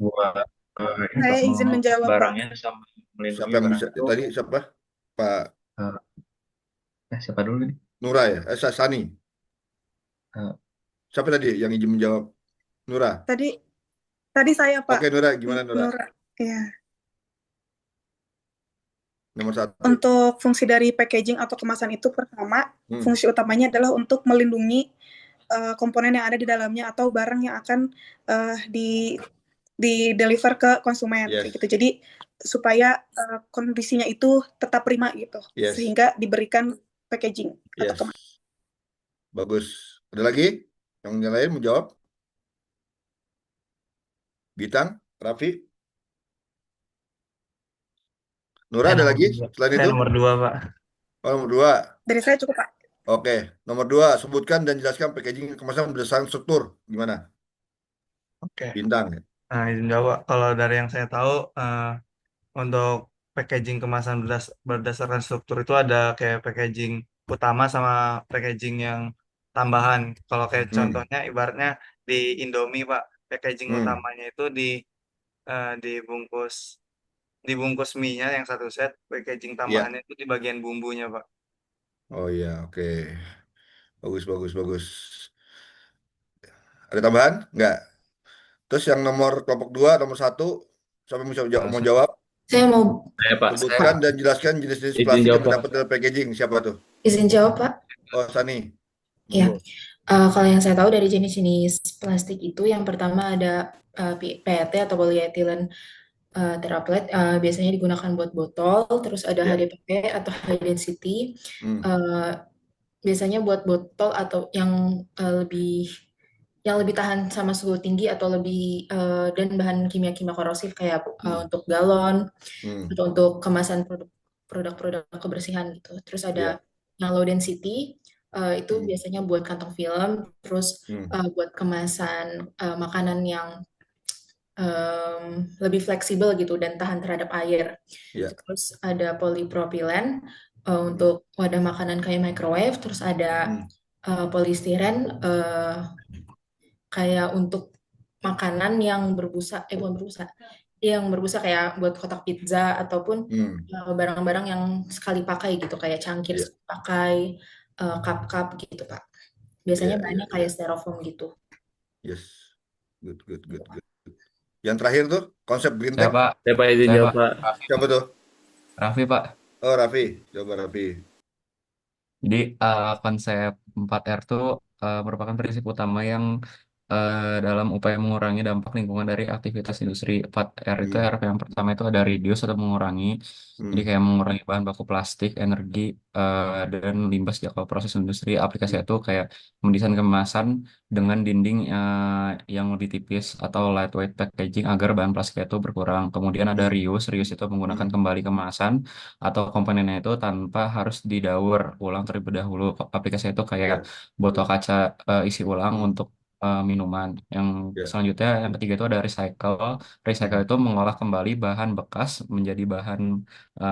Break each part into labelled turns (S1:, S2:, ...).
S1: buat ini
S2: Saya
S1: Pak,
S2: izin
S1: mengangkut
S2: menjawab, Pak.
S1: barangnya sama
S3: Siapa
S1: melindungi
S3: yang
S1: barang
S3: bisa?
S1: itu.
S3: Tadi siapa? Pak
S1: eh, Siapa dulu nih?
S3: Nura ya? Sani.
S1: Eh,
S3: Siapa tadi yang izin menjawab? Nura.
S2: Tadi tadi saya, Pak.
S3: Oke, Nura, gimana Nura?
S2: Nura. Ya.
S3: Nomor satu.
S2: Untuk fungsi dari packaging atau kemasan itu pertama,
S3: Hmm.
S2: fungsi utamanya adalah untuk melindungi komponen yang ada di dalamnya atau barang yang akan di deliver ke konsumen kayak gitu.
S3: Yes,
S2: Jadi supaya kondisinya itu tetap prima gitu,
S3: yes,
S2: sehingga diberikan packaging atau kemasan.
S3: yes. Bagus. Ada lagi? Yang lain mau jawab? Bintang, Raffi, Nura
S1: saya
S3: ada
S1: nomor
S3: lagi
S1: dua.
S3: selain
S1: Saya
S3: itu?
S1: nomor dua, Pak.
S3: Oh, nomor dua.
S2: Dari saya cukup, Pak.
S3: Oke, nomor dua. Sebutkan dan jelaskan packaging kemasan berdasarkan struktur. Gimana?
S1: Oke.
S3: Bintang.
S1: Nah, izin jawab. Kalau dari yang saya tahu, untuk packaging kemasan berdasarkan struktur itu ada kayak packaging utama sama packaging yang tambahan. Kalau kayak
S3: Hmm,
S1: contohnya, ibaratnya di Indomie, Pak, packaging
S3: hmm,
S1: utamanya itu dibungkus mie-nya yang satu set, packaging
S3: iya.
S1: tambahannya itu di bagian bumbunya, Pak.
S3: Oh iya, oke. Bagus, bagus, bagus. Ada tambahan? Enggak. Terus yang nomor kelompok dua, nomor satu, siapa yang mau
S1: Saya,
S3: jawab?
S4: Saya mau
S3: Sebutkan dan jelaskan jenis-jenis
S1: izin
S3: plastik
S1: jawab,
S3: yang
S1: Pak.
S3: terdapat dalam packaging. Siapa tuh?
S4: izin jawab, Pak.
S3: Oh, Sani.
S4: Ya,
S3: Monggo.
S4: kalau yang saya tahu dari jenis-jenis plastik itu yang pertama ada PET atau polyethylene teraplet, biasanya digunakan buat botol, terus ada
S3: Ya.
S4: HDPE atau high density,
S3: Hmm.
S4: eh, biasanya buat botol atau yang lebih tahan sama suhu tinggi atau lebih dan bahan kimia-kimia korosif kayak
S3: Hmm.
S4: untuk galon
S3: Hmm.
S4: atau untuk kemasan produk-produk kebersihan gitu. Terus ada
S3: Ya.
S4: yang low density, itu
S3: Hmm.
S4: biasanya buat kantong film, terus
S3: Hmm.
S4: buat kemasan makanan yang lebih fleksibel gitu dan tahan terhadap air.
S3: Ya.
S4: Terus ada polipropilen
S3: Hmm.
S4: untuk wadah makanan kayak microwave, terus ada
S3: Hmm.
S4: polistiren kayak untuk makanan yang berbusa, bukan berbusa, yang berbusa kayak buat kotak pizza ataupun
S3: Hmm.
S4: barang-barang yang sekali pakai gitu kayak cangkir
S3: Ya.
S4: sekali pakai, cup-cup gitu Pak. Biasanya
S3: Ya. Ya.
S4: bahannya kayak
S3: Ya.
S4: styrofoam gitu.
S3: Yes. Good, good, good, good. Yang terakhir tuh konsep green
S5: Saya
S3: tech.
S5: Pak,
S1: Saya Pak izin
S5: saya
S1: jawab,
S5: Pak,
S1: Pak.
S3: Siapa tuh?
S5: Raffi Pak.
S3: Oh, Raffi. Coba Raffi.
S5: Jadi konsep 4R itu merupakan prinsip utama yang dalam upaya mengurangi dampak lingkungan dari aktivitas industri. 4R itu
S3: Hmm.
S5: R yang pertama itu ada reduce atau mengurangi. Jadi
S3: Hmm.
S5: kayak mengurangi bahan baku plastik, energi, dan limbah sejak proses industri. Aplikasi
S3: Hmm.
S5: itu kayak mendesain kemasan dengan dinding yang lebih tipis atau lightweight packaging agar bahan plastik itu berkurang. Kemudian ada
S3: Hmm.
S5: reuse. Reuse itu menggunakan
S3: Hmm.
S5: kembali kemasan atau komponennya itu tanpa harus didaur ulang terlebih dahulu. Aplikasi itu kayak
S3: Ya.
S5: botol kaca isi ulang
S3: Hmm.
S5: untuk minuman. Yang
S3: Ya.
S5: selanjutnya, yang ketiga itu ada recycle. Recycle
S3: Hmm.
S5: itu mengolah kembali bahan bekas menjadi bahan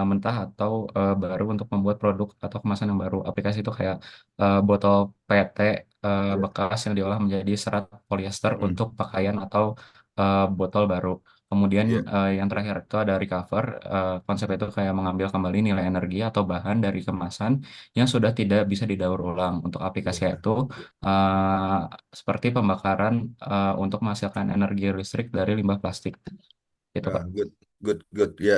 S5: mentah atau baru untuk membuat produk atau kemasan yang baru. Aplikasi itu kayak botol PET
S3: Ya.
S5: bekas yang diolah menjadi serat polyester
S3: Hmm.
S5: untuk pakaian atau botol baru. Kemudian
S3: Ya.
S5: yang terakhir itu ada recover. Konsep itu kayak mengambil kembali nilai energi atau bahan dari kemasan yang sudah tidak bisa didaur ulang. Untuk aplikasi
S3: Ya.
S5: itu eh, seperti pembakaran untuk menghasilkan energi listrik dari limbah plastik. Itu
S3: Nah,
S5: Pak.
S3: good, good, good. Ya.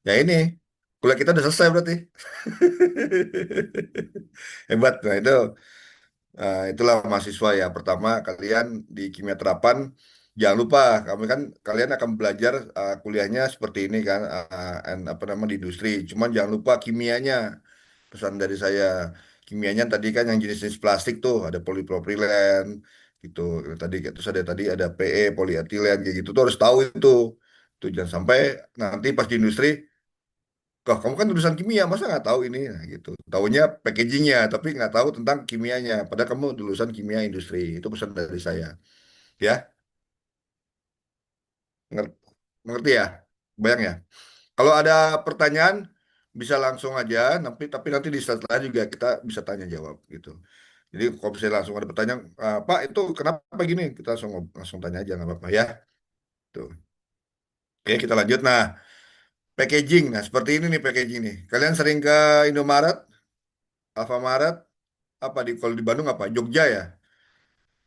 S3: Ya ini kuliah kita udah selesai berarti. Hebat. Nah, itulah mahasiswa ya. Pertama, kalian di kimia terapan, jangan lupa, kalian akan belajar kuliahnya seperti ini kan, apa namanya di industri. Cuman jangan lupa kimianya. Pesan dari saya, kimianya tadi kan yang jenis-jenis plastik tuh, ada polipropilen gitu. Tadi terus ada PE, polietilen kayak gitu. Tuh harus tahu itu. Tuh jangan sampai nanti pas di industri, kok kamu kan lulusan kimia, masa nggak tahu ini? Nah, gitu. Taunya packagingnya, tapi nggak tahu tentang kimianya. Padahal kamu lulusan kimia industri. Itu pesan dari saya. Ya, Nger- mengerti ya? Bayang ya? Kalau ada pertanyaan, bisa langsung aja. Tapi nanti di setelah juga kita bisa tanya jawab gitu. Jadi kalau misalnya langsung ada pertanyaan, Pak itu kenapa gini? Kita langsung tanya aja nggak apa-apa ya. Tuh. Oke, kita lanjut. Nah, packaging. Nah, seperti ini nih packaging nih. Kalian sering ke Indomaret, Alfamaret, apa di kalau di Bandung apa? Jogja ya?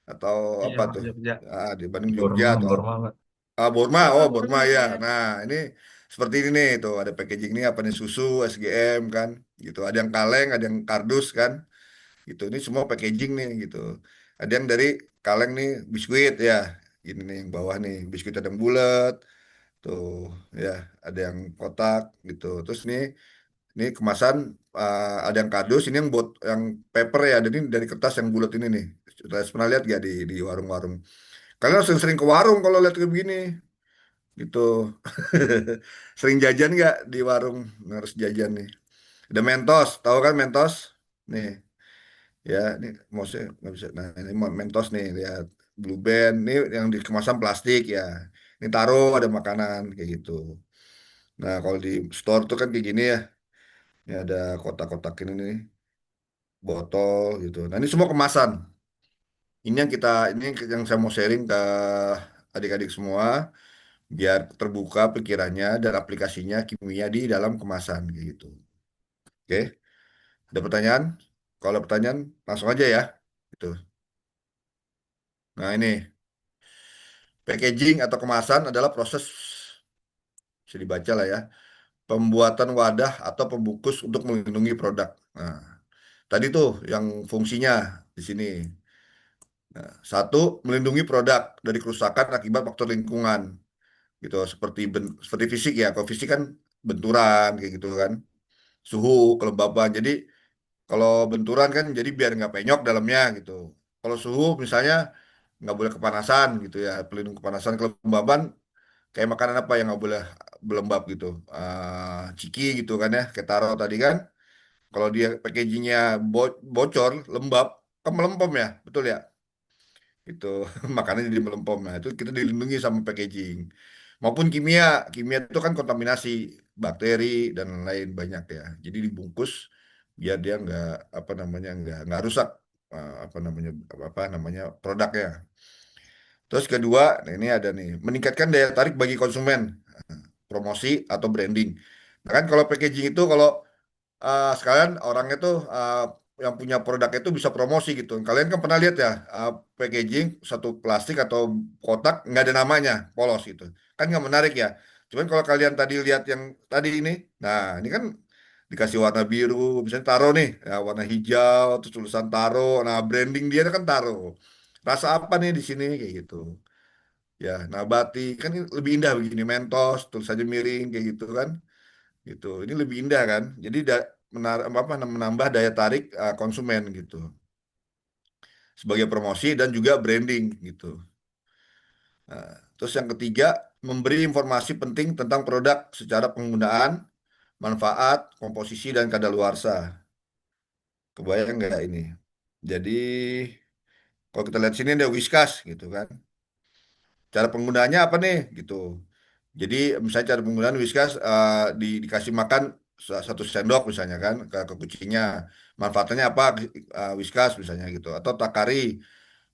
S3: Atau
S1: Iya,
S3: apa
S1: Mas
S3: tuh?
S1: Jogja.
S3: Ah, di Bandung Jogja
S5: Borma,
S3: atau
S5: Borma, Pak.
S3: Borma,
S2: Oh,
S3: Borma
S2: Burma
S3: ya.
S2: ya.
S3: Nah, ini seperti ini nih tuh ada packaging nih apa nih susu, SGM kan, gitu. Ada yang kaleng, ada yang kardus kan, gitu. Ini semua packaging nih gitu. Ada yang dari kaleng nih biskuit ya, ini nih yang bawah nih biskuit ada yang bulat, tuh ya, ada yang kotak gitu. Terus ini kemasan ada yang kardus, ini yang yang paper ya, dan ini dari kertas yang bulat ini nih. Sudah pernah lihat gak di warung-warung? Kalian harus sering-sering ke warung kalau lihat kayak begini gitu. Sering jajan nggak di warung? Harus jajan nih. Ada Mentos, tahu kan Mentos? Nih, ya, ini maksudnya nggak bisa. Nah, ini Mentos nih, lihat Blue Band, nih yang di kemasan plastik ya. Ini taruh ada makanan kayak gitu. Nah, kalau di store tuh kan kayak gini ya. Ini ada kotak-kotak ini nih, botol gitu. Nah, ini semua kemasan. Ini yang saya mau sharing ke adik-adik semua biar terbuka pikirannya dan aplikasinya kimia di dalam kemasan kayak gitu. Oke, ada pertanyaan? Kalau ada pertanyaan langsung aja ya. Gitu. Nah, ini packaging atau kemasan adalah proses bisa dibaca lah ya, pembuatan wadah atau pembungkus untuk melindungi produk. Nah, tadi tuh yang fungsinya di sini. Nah, satu, melindungi produk dari kerusakan akibat faktor lingkungan gitu seperti fisik ya. Kalau fisik kan benturan kayak gitu kan, suhu, kelembaban. Jadi kalau benturan kan jadi biar nggak penyok dalamnya gitu. Kalau suhu misalnya nggak boleh kepanasan gitu ya, pelindung kepanasan, kelembaban kayak makanan apa yang nggak boleh berlembab gitu. Ciki gitu kan ya, kayak taro tadi kan. Kalau dia packagingnya bocor, lembab, kan melempem ya, betul ya? Itu makanannya jadi melempem. Nah, itu kita dilindungi sama packaging. Maupun kimia, kimia itu kan kontaminasi bakteri dan lain banyak ya. Jadi dibungkus biar dia nggak rusak apa namanya produknya. Terus kedua, nah ini ada nih meningkatkan daya tarik bagi konsumen, promosi atau branding. Nah kan kalau packaging itu kalau sekalian orangnya tuh yang punya produk itu bisa promosi gitu. Kalian kan pernah lihat ya packaging satu plastik atau kotak nggak ada namanya, polos gitu. Kan nggak menarik ya. Cuman kalau kalian tadi lihat yang tadi ini, nah ini kan dikasih warna biru, misalnya taro nih, ya, warna hijau, terus tulisan taro. Nah branding dia kan taro. Rasa apa nih di sini kayak gitu. Ya, nabati kan ini lebih indah begini, Mentos, tulisannya miring kayak gitu kan gitu. Ini lebih indah kan. Jadi menambah daya tarik konsumen gitu. Sebagai promosi dan juga branding gitu. Nah, terus yang ketiga, memberi informasi penting tentang produk secara penggunaan, manfaat, komposisi dan kadaluarsa. Kebayang nggak ini? Jadi kalau kita lihat sini ada Whiskas gitu kan. Cara penggunaannya apa nih gitu. Jadi misalnya cara penggunaan Whiskas dikasih makan 1 sendok misalnya kan ke kucingnya. Manfaatnya apa Whiskas misalnya gitu atau Takari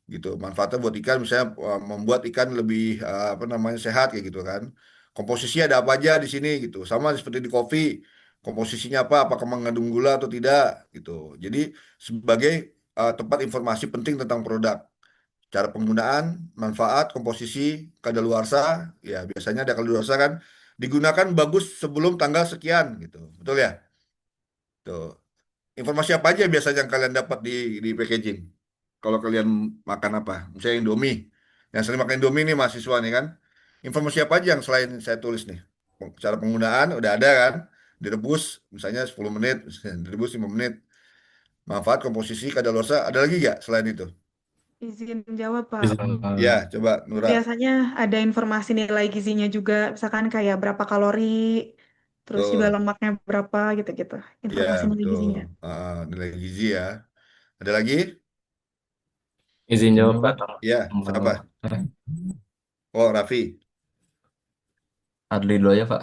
S3: gitu. Manfaatnya buat ikan misalnya membuat ikan lebih apa namanya sehat kayak gitu kan. Komposisi ada apa aja di sini gitu. Sama seperti di kopi. Komposisinya apa? Apakah mengandung gula atau tidak gitu. Jadi sebagai tempat informasi penting tentang produk, cara penggunaan, manfaat, komposisi, kadaluarsa, ya biasanya ada kadaluarsa kan digunakan bagus sebelum tanggal sekian gitu, betul ya? Tuh. Informasi apa aja biasanya yang kalian dapat di packaging? Kalau kalian makan apa? Misalnya Indomie, yang sering makan Indomie nih mahasiswa nih kan, informasi apa aja yang selain saya tulis nih? Cara penggunaan udah ada kan? Direbus misalnya 10 menit, direbus 5 menit. Manfaat, komposisi, kadaluarsa, ada lagi nggak selain itu?
S2: Izin jawab, Pak.
S3: Ya, coba Nura.
S2: Biasanya ada informasi nilai gizinya juga, misalkan kayak berapa kalori, terus juga
S3: Tuh.
S2: lemaknya berapa gitu-gitu.
S3: Ya,
S2: Informasi nilai
S3: betul.
S2: gizinya.
S3: Nilai gizi ya. Ada lagi?
S5: Izin jawab, Pak.
S3: Ya,
S5: Eh,
S3: siapa? Oh, Raffi.
S5: Adli dulu aja, Pak.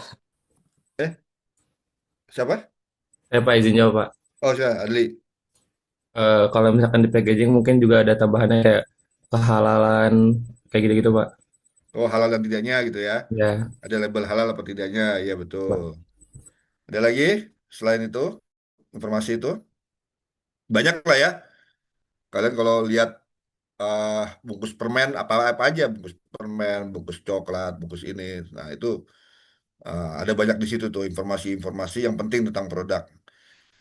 S3: Eh, siapa?
S5: Pak, izin jawab, Pak.
S3: Oh, siapa? Adli.
S5: Kalau misalkan di packaging mungkin juga ada tambahannya kayak kehalalan, kayak gitu-gitu, Pak.
S3: Oh, halal dan tidaknya gitu ya.
S5: Ya,
S3: Ada label halal apa tidaknya, iya betul.
S5: Pak.
S3: Ada lagi selain itu, informasi itu? Banyak lah ya. Kalian kalau lihat eh, bungkus permen apa-apa aja, bungkus permen, bungkus coklat, bungkus ini. Nah, itu ada banyak di situ tuh informasi-informasi yang penting tentang produk.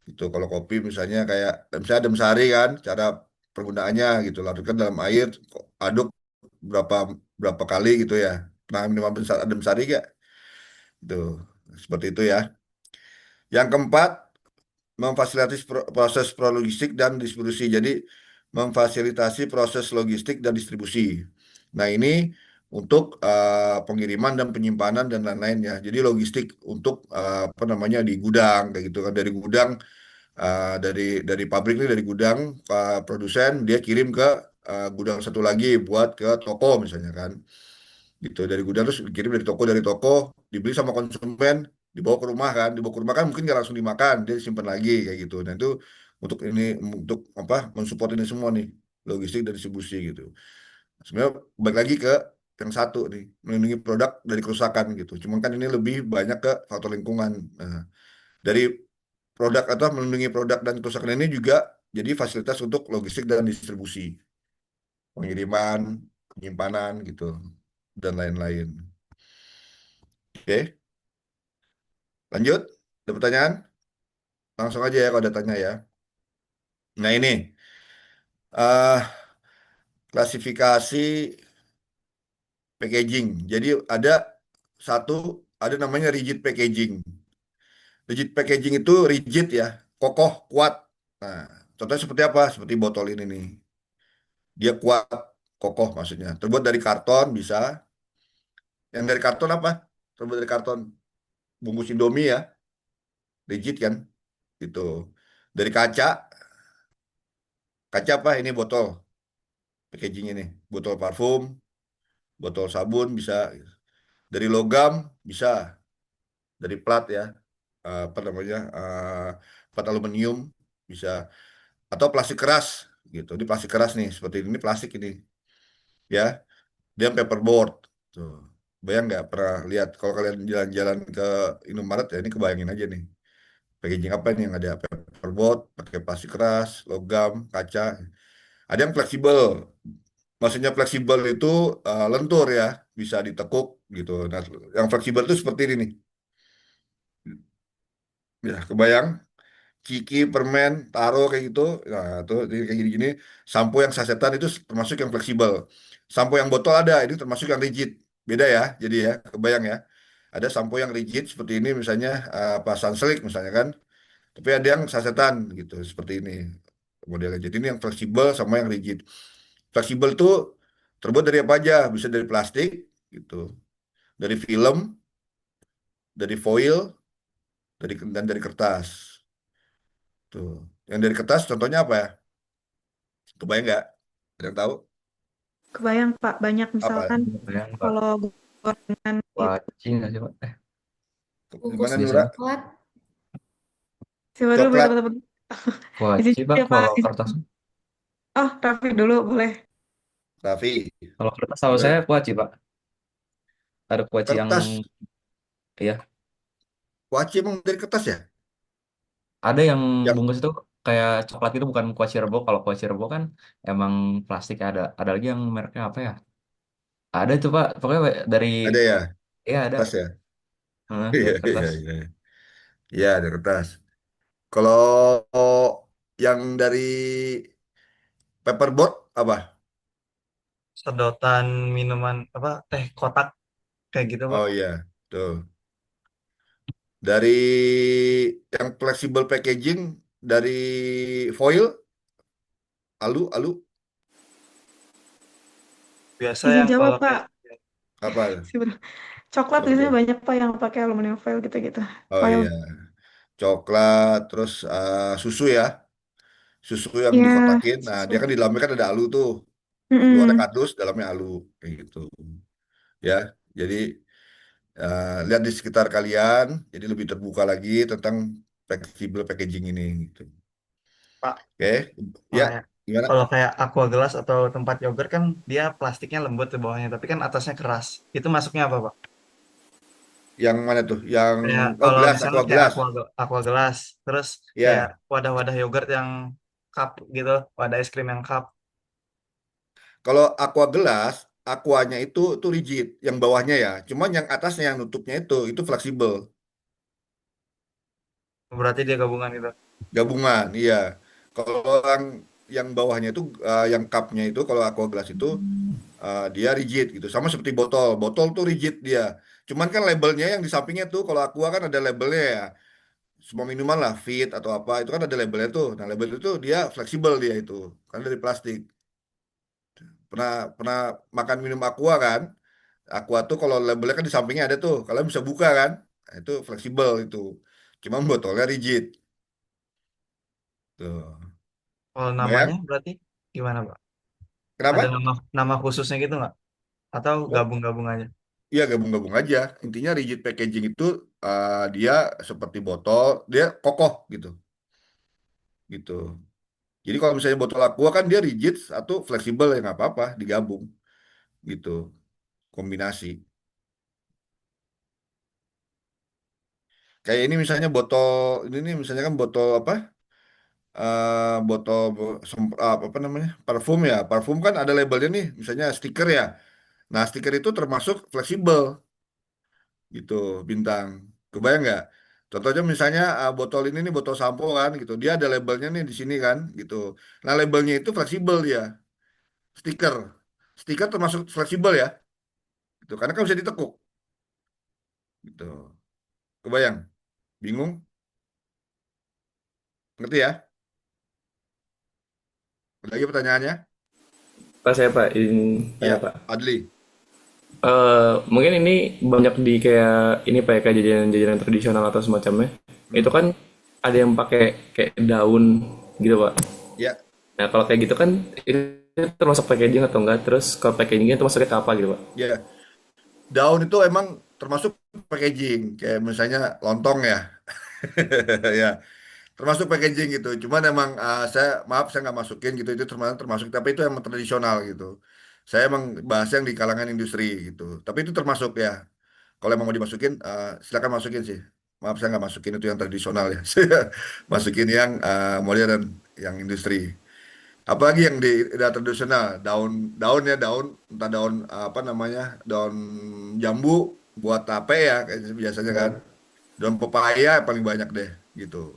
S3: Itu kalau kopi misalnya adem sari kan, cara penggunaannya gitu. Larutkan dalam air, aduk berapa berapa kali gitu ya. Pernah minum adem sari gak? Tuh, seperti itu ya. Yang keempat, memfasilitasi proses prologistik dan distribusi. Jadi memfasilitasi proses logistik dan distribusi. Nah, ini untuk pengiriman dan penyimpanan dan lain-lain ya. Jadi logistik untuk apa namanya di gudang kayak gitu kan, dari gudang, dari pabrik ini, dari gudang produsen dia kirim ke gudang satu lagi buat ke toko misalnya kan, gitu. Dari gudang terus dikirim dari toko dibeli sama konsumen, dibawa ke rumah kan mungkin nggak langsung dimakan, dia simpan lagi kayak gitu. Nah, itu untuk apa, mensupport ini semua nih, logistik dan distribusi gitu. Sebenarnya balik lagi ke yang satu nih, melindungi produk dari kerusakan gitu. Cuman kan ini lebih banyak ke faktor lingkungan. Nah, dari produk atau melindungi produk dan kerusakan ini juga jadi fasilitas untuk logistik dan distribusi, pengiriman, penyimpanan gitu, dan lain-lain. Oke, lanjut. Ada pertanyaan? Langsung aja ya kalau ada tanya ya. Nah, ini eh klasifikasi packaging. Jadi ada namanya rigid packaging. Rigid packaging itu rigid ya, kokoh, kuat. Nah, contohnya seperti apa? Seperti botol ini nih. Dia kuat, kokoh maksudnya. Terbuat dari karton bisa. Yang dari karton apa? Terbuat dari karton. Bungkus Indomie ya, rigid kan? Gitu. Dari kaca, kaca apa? Ini botol. Packaging ini. Botol parfum, botol sabun bisa. Dari logam bisa. Dari plat ya. Apa namanya? Plat aluminium bisa. Atau plastik keras gitu. Ini plastik keras nih, seperti ini plastik ini ya. Dia paperboard tuh. Bayang nggak pernah lihat kalau kalian jalan-jalan ke Indomaret ya, ini kebayangin aja nih. Packaging apa nih yang ada paperboard, pakai plastik keras, logam, kaca. Ada yang fleksibel. Maksudnya fleksibel itu lentur ya, bisa ditekuk gitu. Nah, yang fleksibel itu seperti ini nih. Ya, kebayang? Ciki, permen, taro kayak gitu. Nah, tuh jadi kayak gini-gini. Sampo yang sasetan itu termasuk yang fleksibel. Sampo yang botol ada, ini termasuk yang rigid. Beda ya, jadi ya, kebayang ya. Ada sampo yang rigid seperti ini misalnya apa Sunsilk misalnya kan. Tapi ada yang sasetan gitu, seperti ini modelnya. Jadi ini yang fleksibel sama yang rigid. Fleksibel itu terbuat dari apa aja? Bisa dari plastik gitu, dari film, dari foil, dan dari kertas. Tuh. Yang dari kertas contohnya apa ya? Kebayang nggak? Ada yang tahu?
S2: Kebayang Pak, banyak
S3: Apa?
S2: misalkan
S5: Yang Pak.
S2: kalau gorengan itu.
S5: Kuaci nggak sih Pak?
S4: Bungkus
S3: Gimana Nura?
S5: Biasanya
S4: coklat.
S2: Coba dulu boleh
S3: Coklat,
S2: teman-teman. Izin
S5: kuaci Pak
S2: ya Pak.
S5: kalau kertas.
S2: Oh, Raffi dulu boleh.
S3: Raffi.
S5: Kalau kertas tahu saya
S3: Gimana?
S5: kuaci Pak. Ada kuaci yang
S3: Kertas.
S5: ya
S3: Kuaci emang dari kertas ya?
S5: ada yang
S3: Yang
S5: bungkus itu kayak coklat itu bukan kuaci rebo. Kalau kuaci rebo kan emang plastik ada. Ada lagi yang mereknya apa ya? Ada itu Pak. Pokoknya dari
S3: ada ya?
S5: ya ada.
S3: Kertas ya? Iya,
S5: Dari
S3: iya,
S5: kertas.
S3: iya. Iya, ada kertas. Kalau yang dari paperboard apa?
S1: Sedotan minuman apa teh kotak kayak gitu Pak.
S3: Oh iya, tuh. Dari yang flexible packaging, dari foil, alu,
S1: Biasa
S2: Izin
S1: yang
S2: jawab
S1: kalau kayak
S2: Pak.
S3: apa?
S2: Sebenarnya coklat biasanya
S3: Seperti
S2: banyak Pak yang pakai aluminium foil gitu-gitu.
S3: Oh
S2: Foil.
S3: iya, coklat, terus susu ya, susu yang
S2: Ya,
S3: dikotakin. Nah, dia
S2: susu.
S3: kan di dalamnya kan ada alu tuh, luarnya
S2: Mm-mm.
S3: kardus, dalamnya alu, kayak gitu. Ya, jadi lihat di sekitar kalian, jadi lebih terbuka lagi tentang flexible packaging ini. Gitu.
S1: Pak,
S3: Oke,
S1: mau
S3: ya,
S1: nanya.
S3: Gimana?
S1: Kalau kayak aqua gelas atau tempat yogurt kan dia plastiknya lembut di bawahnya, tapi kan atasnya keras. Itu masuknya apa, Pak?
S3: Yang mana tuh? Yang
S1: Kayak
S3: oh
S1: kalau
S3: gelas,
S1: misalnya
S3: aqua
S1: kayak
S3: gelas.
S1: aqua gelas, terus kayak
S3: Ya,
S1: wadah-wadah yogurt yang cup gitu, wadah es krim yang cup.
S3: kalau aqua gelas, aquanya itu rigid, yang bawahnya ya. Cuman yang atasnya yang nutupnya itu fleksibel,
S1: Berarti dia gabungan itu.
S3: gabungan. Iya. Kalau yang bawahnya itu yang cupnya itu kalau aqua gelas itu dia rigid gitu. Sama seperti botol. Botol tuh rigid dia. Cuman kan labelnya yang di sampingnya tuh kalau aqua kan ada labelnya ya. Semua minuman lah, Fit atau apa itu kan ada labelnya tuh. Nah, label itu dia fleksibel dia itu. Kan dari plastik. Pernah pernah makan minum aqua kan? Aqua tuh kalau labelnya kan di sampingnya ada tuh, kalian bisa buka kan? Nah, itu fleksibel itu. Cuma botolnya rigid. Tuh.
S1: Kalau namanya
S3: Bayang?
S1: berarti gimana, Pak? Ada
S3: Kenapa?
S1: nama khususnya gitu nggak? Atau
S3: Oh,
S1: gabung-gabung aja?
S3: iya gabung-gabung aja. Intinya rigid packaging itu dia seperti botol, dia kokoh gitu, gitu. Jadi kalau misalnya botol aqua kan dia rigid atau fleksibel ya nggak apa-apa, digabung gitu, kombinasi. Kayak ini misalnya botol ini nih misalnya kan botol apa? Botol apa namanya parfum ya parfum kan ada labelnya nih misalnya stiker ya nah stiker itu termasuk fleksibel gitu bintang kebayang nggak contohnya misalnya botol ini nih botol sampo kan gitu dia ada labelnya nih di sini kan gitu nah labelnya itu fleksibel dia stiker stiker termasuk fleksibel ya gitu karena kan bisa ditekuk gitu kebayang bingung ngerti ya ada lagi pertanyaannya
S6: Pak saya Pak, izin tanya
S3: ya
S6: Pak.
S3: Adli
S6: Mungkin ini banyak di kayak ini Pak ya, kayak jajanan-jajanan tradisional atau semacamnya. Itu
S3: hmm?
S6: kan ada yang pakai kayak daun gitu Pak.
S3: Ya
S6: Nah kalau kayak gitu kan itu termasuk packaging atau enggak? Terus kalau packagingnya itu masuknya ke apa gitu Pak?
S3: ya daun itu emang termasuk packaging kayak misalnya lontong ya ya termasuk packaging gitu cuman emang saya maaf saya nggak masukin gitu itu termasuk termasuk tapi itu emang tradisional gitu saya emang bahas yang di kalangan industri gitu tapi itu termasuk ya kalau emang mau dimasukin silakan masukin sih maaf saya nggak masukin itu yang tradisional ya saya masukin yang modern yang industri apalagi yang di udah tradisional daun daun ya daun entah daun apa namanya daun jambu buat tape ya kayak biasanya kan daun pepaya paling banyak deh gitu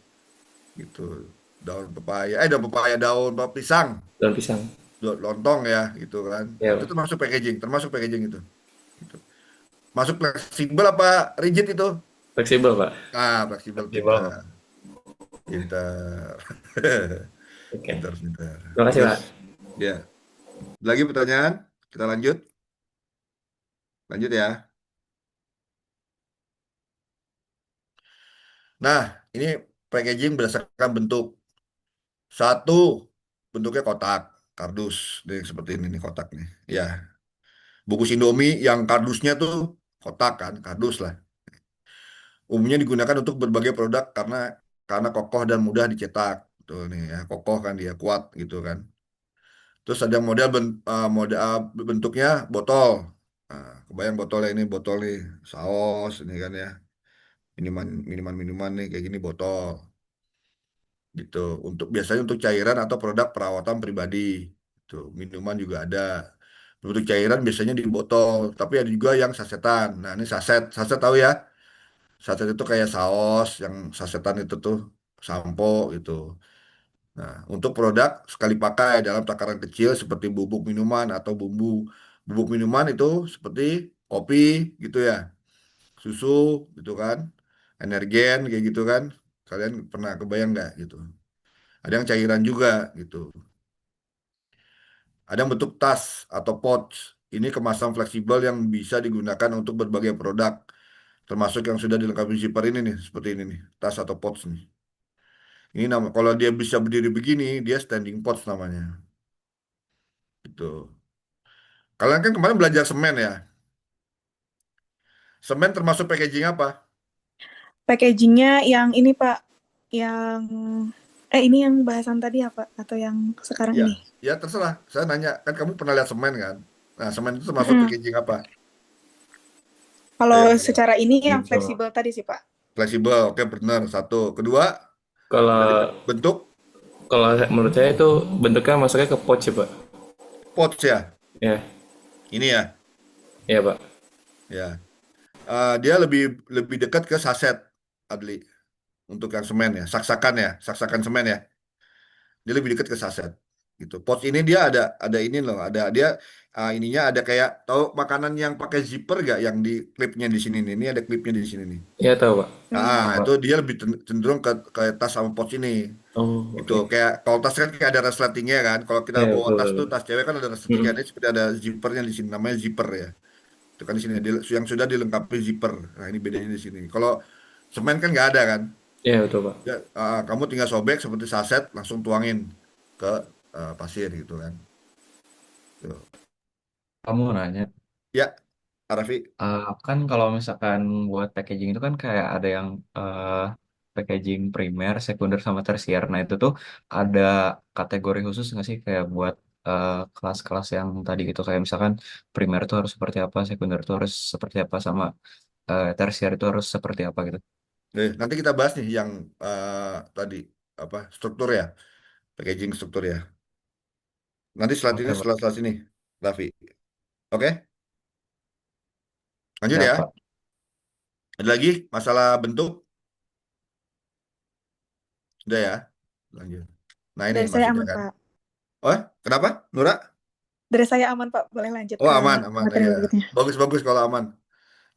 S3: gitu daun pepaya daun pisang
S6: Daun pisang.
S3: lontong ya gitu kan
S6: Ya
S3: itu
S6: Pak.
S3: termasuk packaging itu gitu. Masuk fleksibel apa rigid itu
S6: Fleksibel Pak.
S3: fleksibel
S1: Fleksibel.
S3: pintar pintar
S6: Oke.
S3: pintar
S6: Terima kasih
S3: terus
S6: Pak.
S3: ya lagi pertanyaan kita lanjut ya nah ini packaging berdasarkan bentuk satu bentuknya kotak kardus nih seperti ini nih kotak nih ya bungkus Indomie yang kardusnya tuh kotak kan kardus lah umumnya digunakan untuk berbagai produk karena kokoh dan mudah dicetak tuh nih ya kokoh kan dia kuat gitu kan terus ada model bentuknya botol nah, kebayang botolnya ini botol nih saus ini kan ya minuman nih kayak gini botol gitu untuk biasanya untuk cairan atau produk perawatan pribadi tuh minuman juga ada untuk cairan biasanya di botol tapi ada juga yang sasetan nah ini saset saset tahu ya saset itu kayak saus yang sasetan itu tuh sampo gitu nah untuk produk sekali pakai dalam takaran kecil seperti bubuk minuman atau bubuk minuman itu seperti kopi gitu ya susu gitu kan energen kayak gitu kan kalian pernah kebayang nggak gitu ada yang cairan juga gitu. Ada yang bentuk tas atau pouch. Ini kemasan fleksibel yang bisa digunakan untuk berbagai produk, termasuk yang sudah dilengkapi zipper ini nih, seperti ini nih, tas atau pouch nih. Ini nama, kalau dia bisa berdiri begini, dia standing pouch namanya. Gitu. Kalian kan kemarin belajar semen ya. Semen termasuk packaging apa?
S2: Packagingnya yang ini Pak, yang Ini yang bahasan tadi apa? Atau yang sekarang
S3: Ya,
S2: ini?
S3: ya terserah. Saya nanya, kan kamu pernah lihat semen kan? Nah, semen itu termasuk
S2: Mm-mm.
S3: packaging apa?
S2: Kalau
S3: Ayo,
S2: secara ini yang
S6: Gitu.
S2: fleksibel tadi sih, Pak.
S3: fleksibel, oke benar. Satu. Kedua, dari
S6: Kalau
S3: bentuk
S6: kalau menurut saya itu bentuknya masuknya ke pouch ya, Pak.
S3: pouch ya.
S6: Ya,
S3: Ini ya,
S6: ya, Pak.
S3: ya. Dia lebih lebih dekat ke saset, Adli, untuk yang semen ya, saksakan semen ya. Dia lebih dekat ke saset gitu. Pouch ini dia ada ini loh, ada dia ininya ada kayak tahu makanan yang pakai zipper gak yang di klipnya di sini nih. Ini ada klipnya di sini nih.
S6: Ya tahu, Pak.
S3: Ah,
S2: Hmm.
S3: itu dia lebih cenderung ke tas sama pouch ini.
S6: Oh,
S3: Gitu.
S6: oke.
S3: Kayak kalau tas kan kayak ada resletingnya kan. Kalau kita
S6: Ya,
S3: bawa
S6: betul,
S3: tas tuh
S6: betul.
S3: tas cewek kan ada resletingnya.
S6: Mm.
S3: Ini seperti ada zippernya di sini namanya zipper ya. Itu kan di sini yang sudah dilengkapi zipper. Nah, ini bedanya di sini. Kalau semen kan nggak ada kan.
S6: Ya, betul, Pak.
S3: Ya, kamu tinggal sobek seperti saset langsung tuangin ke pasir gitu kan. Tuh.
S5: Kamu nanya,
S3: Ya, Arafi.
S5: kan kalau misalkan buat packaging itu kan kayak ada yang packaging primer, sekunder, sama tersier. Nah itu tuh ada kategori khusus nggak sih kayak buat kelas-kelas yang tadi gitu kayak misalkan primer itu harus seperti apa, sekunder itu harus seperti apa, sama tersier itu harus seperti apa gitu.
S3: Nanti kita bahas nih yang tadi apa struktur ya, packaging struktur ya. Nanti setelah ini
S5: Oke, Pak.
S3: setelah sini, Raffi. Oke, lanjut
S5: Ya,
S3: ya.
S5: Pak.
S3: Ada lagi masalah bentuk, udah ya. Lanjut. Nah ini
S2: Dari saya
S3: maksudnya
S2: aman,
S3: kan.
S2: Pak.
S3: Oh, kenapa, Nura?
S2: Dari saya aman, Pak. Boleh lanjut
S3: Oh
S2: ke
S3: aman, aman.
S2: materi
S3: Iya,
S2: berikutnya.
S3: bagus-bagus kalau aman.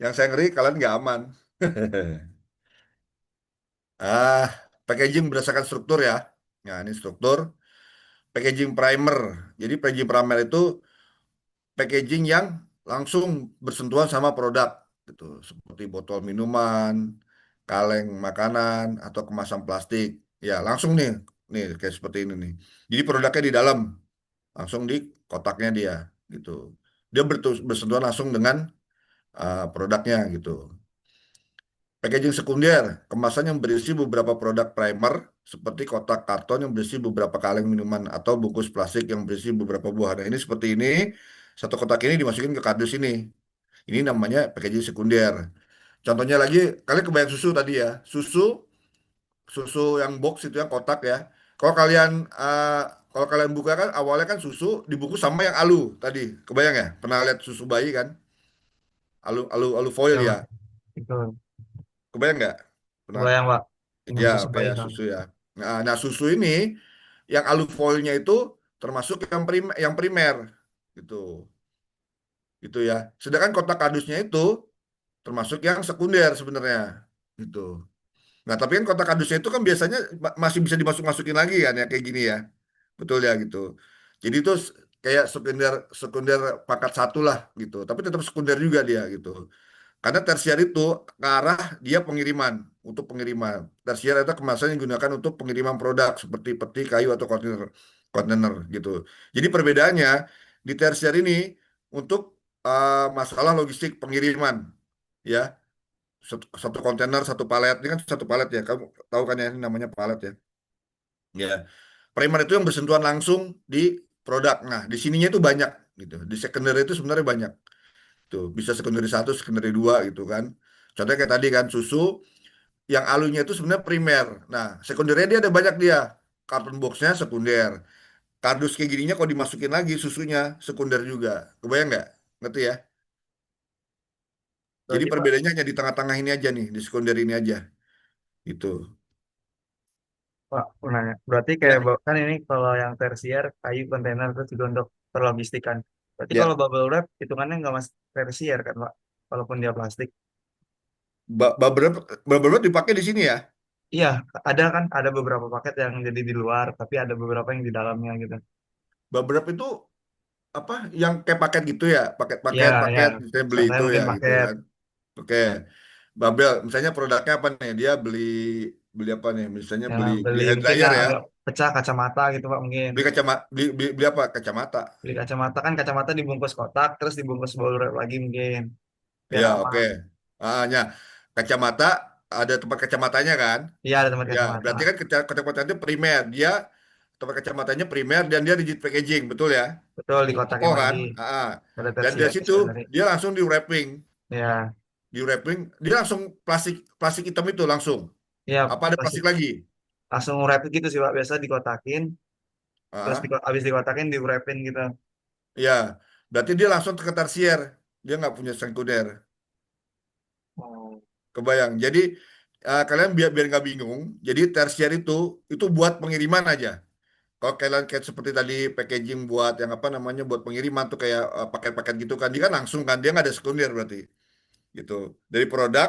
S3: Yang saya ngeri kalian nggak aman. Ah, packaging berdasarkan struktur ya. Nah ini struktur. Packaging primer. Jadi packaging primer itu packaging yang langsung bersentuhan sama produk gitu seperti botol minuman, kaleng makanan atau kemasan plastik. Ya, langsung nih kayak seperti ini nih. Jadi produknya di dalam, langsung di kotaknya dia gitu. Dia bersentuhan langsung dengan produknya gitu. Packaging sekunder, kemasan yang berisi beberapa produk primer seperti kotak karton yang berisi beberapa kaleng minuman atau bungkus plastik yang berisi beberapa buah. Nah, ini seperti ini, satu kotak ini dimasukin ke kardus ini. Ini namanya packaging sekunder. Contohnya lagi, kalian kebayang susu tadi ya. Susu yang box itu yang kotak ya. Kalau kalian uh, kalau kalian buka kan awalnya kan susu dibungkus sama yang alu tadi. Kebayang ya? Pernah lihat susu bayi kan? Alu foil
S1: Ya,
S3: ya.
S1: Pak. Itu.
S3: Kebayang nggak? Pernah
S1: Kebayang, Pak. Minum
S3: ya
S1: susu bayi
S3: kayak
S1: soalnya.
S3: susu ya. Nah, susu ini yang alu foilnya itu termasuk yang primer gitu. Gitu ya. Sedangkan kotak kardusnya itu termasuk yang sekunder sebenarnya gitu. Nah, tapi kan kotak kardusnya itu kan biasanya masih bisa dimasuk-masukin lagi kan ya kayak gini ya. Betul ya gitu. Jadi itu kayak sekunder sekunder paket satu lah gitu. Tapi tetap sekunder juga dia gitu. Karena tersier itu ke arah dia pengiriman untuk pengiriman. Tersier itu kemasan yang digunakan untuk pengiriman produk seperti peti, kayu atau kontainer gitu. Jadi perbedaannya di tersier ini untuk masalah logistik pengiriman ya satu kontainer satu palet ini kan satu palet ya kamu tahu kan ya ini namanya palet ya ya primer itu yang bersentuhan langsung di produk. Nah di sininya itu banyak gitu di secondary itu sebenarnya banyak tuh bisa secondary satu secondary dua gitu kan contohnya kayak tadi kan susu yang alunya itu sebenarnya primer. Nah sekundernya dia ada banyak dia carton boxnya sekunder kardus kayak gininya kalau dimasukin lagi susunya sekunder juga kebayang nggak ngerti ya jadi
S1: Berarti, Pak,
S3: perbedaannya hanya di tengah-tengah ini aja nih di sekunder ini aja itu
S1: Pak, mau nanya. Berarti kayak
S3: ya
S1: kan ini kalau yang tersier, kayu, kontainer, terus juga untuk perlogistikan. Berarti kalau
S3: ya
S1: bubble wrap, hitungannya nggak masuk tersier kan, Pak? Walaupun dia plastik.
S3: beberapa dipakai di sini ya.
S1: Iya, ada kan, ada beberapa paket yang jadi di luar, tapi ada beberapa yang di dalamnya gitu.
S3: Beberapa itu apa yang kayak paket gitu ya,
S1: Iya, ya.
S3: paket-paket misalnya beli
S1: Contohnya
S3: itu ya
S1: mungkin
S3: gitu
S1: paket.
S3: kan. Oke. Babel, misalnya produknya apa nih? Dia beli beli apa nih? Misalnya
S1: Ya,
S3: beli
S1: beli
S3: hair
S1: mungkin
S3: dryer
S1: yang
S3: ya.
S1: agak pecah kacamata gitu, Pak, mungkin.
S3: Beli apa? Kacamata.
S1: Beli kacamata kan kacamata dibungkus kotak, terus dibungkus bubble wrap lagi mungkin. Biar
S3: Ya, oke.
S1: aman.
S3: Ya, kacamata ada tempat kacamatanya kan?
S1: Iya, ada tempat
S3: Ya,
S1: kacamata.
S3: berarti kan kacamatanya primer. Dia tempat kacamatanya primer dan dia rigid packaging, betul ya?
S1: Betul,
S3: Di toko
S1: dikotakin
S3: kan?
S1: lagi.
S3: Ah.
S1: Ada
S3: Dan dari
S1: tersier,
S3: situ
S1: secondary.
S3: dia langsung di wrapping,
S1: Ya,
S3: dia langsung plastik plastik hitam itu langsung.
S1: ya
S3: Apa ada
S1: pasti
S3: plastik lagi?
S1: langsung wrap gitu sih Pak. Biasa dikotakin, terus
S3: Ah,
S1: habis dikotakin di wrapin gitu.
S3: ya, berarti dia langsung ke tersier. Dia nggak punya sekunder.
S1: Oh.
S3: Kebayang. Jadi kalian biar biar nggak bingung. Jadi tersier itu buat pengiriman aja. Kalau kalian kayak seperti tadi packaging buat yang apa namanya buat pengiriman tuh kayak paket-paket gitu kan, dia kan langsung kan dia nggak ada sekunder berarti gitu. Dari produk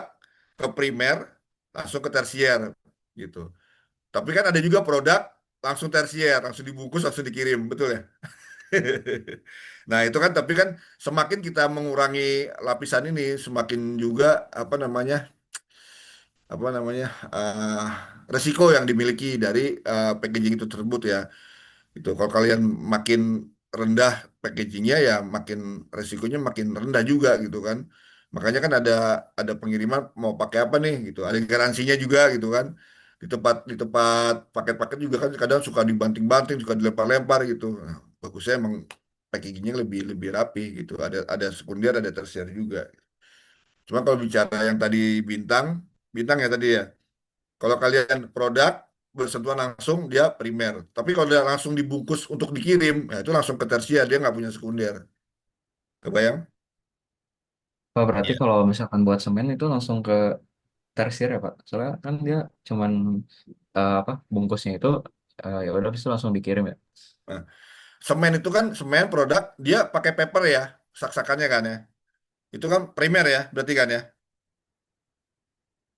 S3: ke primer langsung ke tersier gitu. Tapi kan ada juga produk langsung tersier, langsung dibungkus, langsung dikirim, betul ya? Nah, itu kan tapi kan semakin kita mengurangi lapisan ini, semakin juga apa namanya eh, resiko yang dimiliki dari packaging itu tersebut ya. Itu kalau kalian makin rendah packagingnya ya makin resikonya makin rendah juga gitu kan. Makanya kan ada pengiriman mau pakai apa nih gitu. Ada garansinya juga gitu kan. Di tempat paket-paket juga kan kadang suka dibanting-banting, suka dilempar-lempar gitu. Nah, bagusnya emang packagingnya lebih lebih rapi gitu. Ada sekunder, ada tersier juga. Cuma kalau bicara yang tadi bintang, bintang ya tadi ya. Kalau kalian produk bersentuhan langsung dia primer. Tapi kalau dia langsung dibungkus untuk dikirim, ya itu langsung ke tersier, dia nggak punya sekunder. Kebayang?
S5: Oh, berarti
S3: Iya.
S5: kalau misalkan buat semen itu langsung ke tersier ya Pak? Soalnya kan dia cuman apa bungkusnya itu ya udah habis itu langsung dikirim ya.
S3: Nah, semen itu kan semen produk dia pakai paper ya, sak-sakannya kan ya. Itu kan primer ya, berarti kan ya.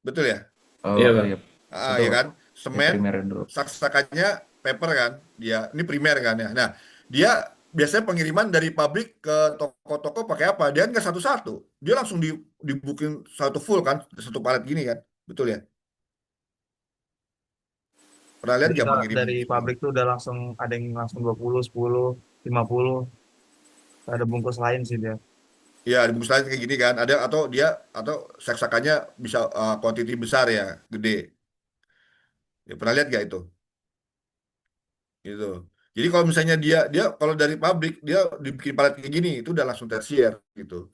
S3: Betul ya?
S5: Oh
S6: Iya, Pak.
S5: iya,
S3: Ya
S5: betul Pak.
S3: kan?
S5: Ya
S3: Semen
S5: primer dulu.
S3: sak-sakannya paper kan. Dia ini primer kan ya. Nah, dia biasanya pengiriman dari pabrik ke toko-toko pakai apa? Dia nggak satu-satu. Dia langsung dibukin satu full kan, satu palet gini kan. Betul ya? Pernah lihat
S1: Jadi
S3: nggak
S1: kalau
S3: pengiriman
S1: dari
S3: seperti itu?
S1: pabrik tuh udah langsung ada yang langsung 20, 10, 50. Ada bungkus lain sih dia.
S3: Ya, dibungkus lain kayak gini kan. Ada atau sak-sakannya bisa kuantiti besar ya, gede. Ya, pernah lihat nggak itu? Gitu. Jadi kalau misalnya dia dia kalau dari pabrik dia dibikin palet kayak gini, itu udah langsung tersier gitu.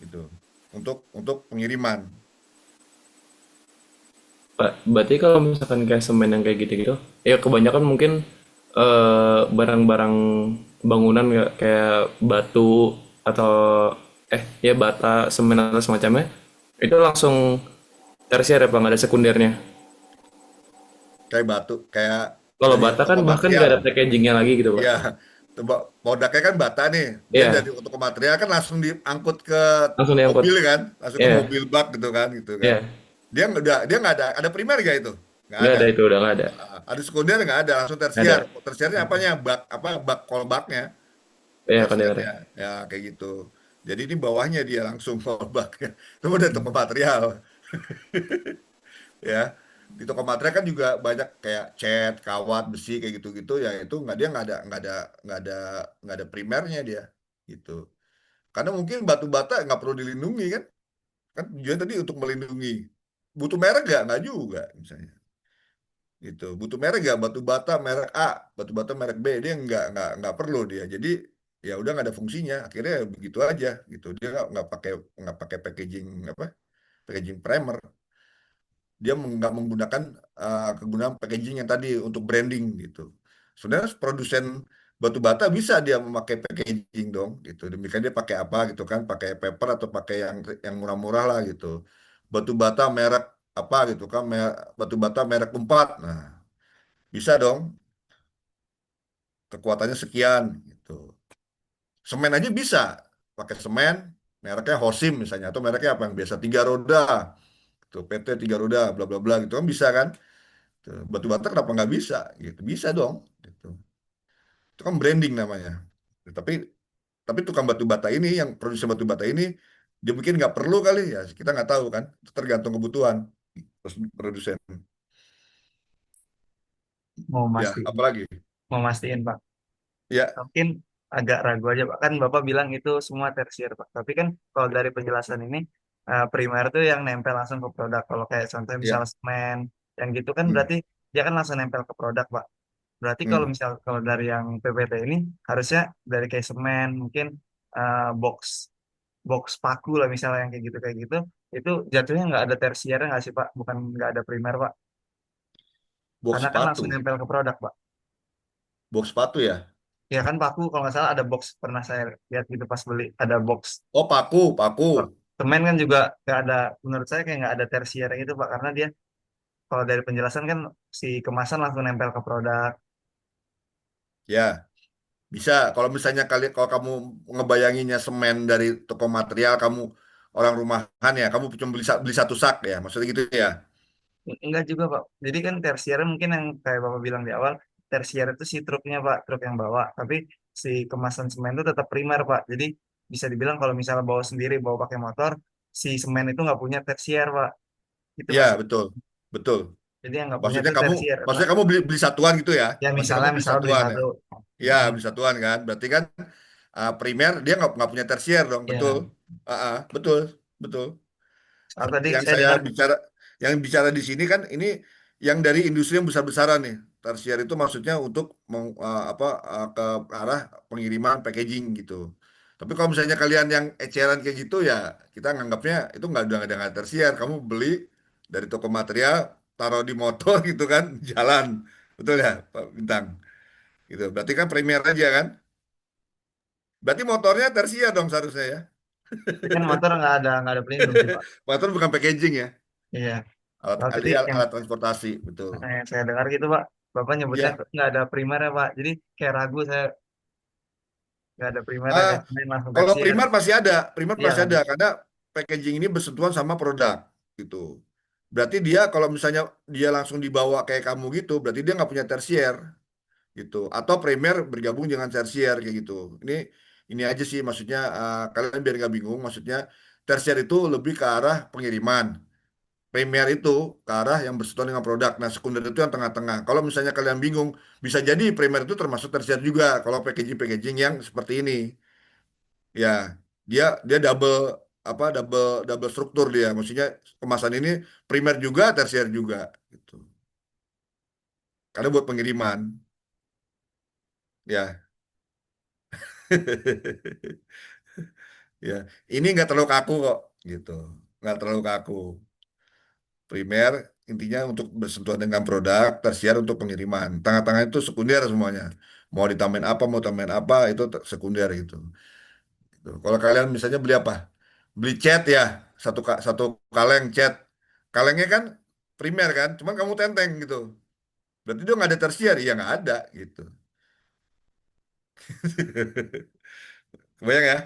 S3: Gitu. Untuk pengiriman.
S6: Pak, berarti kalau misalkan kayak semen yang kayak gitu-gitu, ya kebanyakan mungkin barang-barang bangunan ya, kayak batu atau ya bata, semen atau semacamnya, itu langsung tersier ya Pak, nggak ada sekundernya.
S3: Kayak batu, kayak
S6: Kalau
S3: dari
S6: bata kan
S3: toko
S6: bahkan nggak
S3: material.
S6: ada packagingnya lagi gitu Pak.
S3: Ya, produknya kan bata nih. Dia dari
S6: Iya,
S3: toko material kan langsung diangkut ke
S6: langsung diangkut.
S3: mobil kan, langsung ke
S6: Iya,
S3: mobil bak gitu kan.
S6: iya,
S3: Dia nggak ada primer gak itu? Nggak
S6: nggak
S3: ada.
S6: ada itu udah nggak ada.
S3: Ada sekunder nggak ada, langsung
S6: Nggak
S3: tersier.
S6: ada.
S3: Tersiernya apanya? Bak callbacknya,
S6: Iya
S3: tersiernya.
S6: kontainer.
S3: Ya kayak gitu. Jadi ini bawahnya dia langsung callbacknya. Itu udah toko material, ya. Di toko material kan juga banyak kayak cat, kawat, besi kayak gitu-gitu. Ya itu dia nggak ada nggak ada primernya dia, gitu. Karena mungkin batu bata nggak perlu dilindungi kan? Kan tujuan tadi untuk melindungi. Butuh merek nggak juga misalnya. Gitu. Butuh merek gak batu bata merek A, batu bata merek B, dia nggak perlu dia. Jadi ya udah nggak ada fungsinya. Akhirnya ya begitu aja gitu. Dia nggak pakai packaging apa packaging primer. Dia nggak menggunakan kegunaan packaging yang tadi untuk branding gitu. Sebenarnya produsen batu bata bisa dia memakai packaging dong gitu. Demikian dia pakai apa gitu kan, pakai paper atau pakai yang murah-murah lah gitu. Batu bata merek apa gitu kan, batu bata merek 4. Nah, bisa dong, kekuatannya sekian gitu. Semen aja bisa pakai semen mereknya Hosim misalnya atau mereknya apa yang biasa 3 roda, tuh PT 3 roda bla bla bla gitu kan bisa kan. Tuh, batu bata kenapa nggak bisa gitu, bisa dong gitu. Itu kan branding namanya. Tapi tukang batu bata ini yang produksi batu bata ini dia mungkin nggak perlu kali ya, kita nggak tahu kan. Itu tergantung kebutuhan terus produsen.
S1: Mau
S3: Ya
S1: mastiin,
S3: apalagi
S1: mau mastiin Pak.
S3: ya.
S1: Mungkin agak ragu aja Pak. Kan Bapak bilang itu semua tersier Pak. Tapi kan kalau dari penjelasan ini primer tuh yang nempel langsung ke produk. Kalau kayak contoh misalnya
S3: Ya.
S1: semen, yang gitu kan
S3: Hmm.
S1: berarti dia kan langsung nempel ke produk, Pak. Berarti kalau
S3: Hmm.
S1: misal kalau dari yang PPT ini harusnya dari kayak semen, mungkin box box paku lah misalnya yang kayak gitu, itu jatuhnya nggak ada tersiernya nggak sih Pak? Bukan nggak ada primer Pak,
S3: Box
S1: karena kan langsung
S3: sepatu.
S1: nempel ke produk Pak.
S3: Box sepatu ya.
S1: Ya kan paku kalau nggak salah ada box, pernah saya lihat gitu pas beli ada box.
S3: Oh, paku, paku.
S1: Semen kan juga nggak ada, menurut saya kayak nggak ada tersier gitu Pak, karena dia kalau dari penjelasan kan si kemasan langsung nempel ke produk.
S3: Ya, bisa. Kalau misalnya kalau kamu ngebayanginnya semen dari toko material, kamu orang rumahan ya, kamu cuma beli satu sak ya, maksudnya gitu ya.
S1: Enggak juga Pak. Jadi kan tersier mungkin yang kayak Bapak bilang di awal, tersier itu si truknya Pak, truk yang bawa. Tapi si kemasan semen itu tetap primer Pak. Jadi bisa dibilang kalau misalnya bawa sendiri, bawa pakai motor, si semen itu nggak punya tersier Pak. Itu
S3: Ya,
S1: masih.
S3: betul, betul.
S1: Jadi yang nggak punya
S3: Maksudnya
S1: itu
S3: kamu,
S1: tersier Pak.
S3: maksudnya kamu beli satuan gitu ya.
S1: Ya
S3: Maksudnya
S1: misalnya,
S3: kamu beli
S1: misalnya beli
S3: satuan ya.
S1: satu.
S3: Ya,
S1: Mm-mm.
S3: beli satuan kan. Berarti kan primer dia nggak punya tersier dong, betul.
S1: Ya.
S3: Betul, betul.
S1: Soal tadi
S3: Yang
S1: saya
S3: saya
S1: dengar,
S3: bicara, yang bicara di sini kan ini yang dari industri yang besar-besaran nih. Tersier itu maksudnya untuk ke arah pengiriman packaging gitu. Tapi kalau misalnya kalian yang eceran kayak gitu ya kita nganggapnya itu udah nggak tersier. Kamu beli dari toko material, taruh di motor gitu kan, jalan, betul ya Pak Bintang? Gitu. Berarti kan premier aja kan? Berarti motornya tersier dong seharusnya ya.
S1: tapi kan motor nggak ada pelindung sih Pak.
S3: Motor bukan packaging ya,
S1: Iya.
S3: alat
S1: Soal tadi
S3: alat,
S1: yang,
S3: alat transportasi, betul.
S1: yang saya dengar gitu Pak, Bapak nyebutnya
S3: Ya.
S1: nggak ada primer ya Pak. Jadi kayak ragu saya, nggak ada primer ya
S3: Ah,
S1: kayak semen langsung
S3: kalau
S1: tersier.
S3: primer masih ada
S1: Iya.
S3: karena packaging ini bersentuhan sama produk gitu. Berarti dia kalau misalnya dia langsung dibawa kayak kamu gitu, berarti dia nggak punya tersier gitu. Atau primer bergabung dengan tersier kayak gitu. Ini aja sih maksudnya kalian biar nggak bingung. Maksudnya tersier itu lebih ke arah pengiriman. Primer itu ke arah yang bersentuhan dengan produk. Nah, sekunder itu yang tengah-tengah. Kalau misalnya kalian bingung, bisa jadi primer itu termasuk tersier juga kalau packaging-packaging yang seperti ini. Ya, dia double double double struktur dia. Maksudnya kemasan ini primer juga, tersier juga gitu. Karena buat pengiriman, ya. Ya, ini nggak terlalu kaku kok, gitu. Nggak terlalu kaku. Primer intinya untuk bersentuhan dengan produk, tersier untuk pengiriman. Tengah-tengah itu sekunder semuanya. Mau tambahin apa itu sekunder gitu. Gitu. Kalau kalian misalnya beli apa? Beli cat ya, satu kaleng cat. Kalengnya kan primer kan, cuman kamu tenteng gitu. Berarti dia nggak ada tersier, ya nggak ada gitu. Kebayang ya?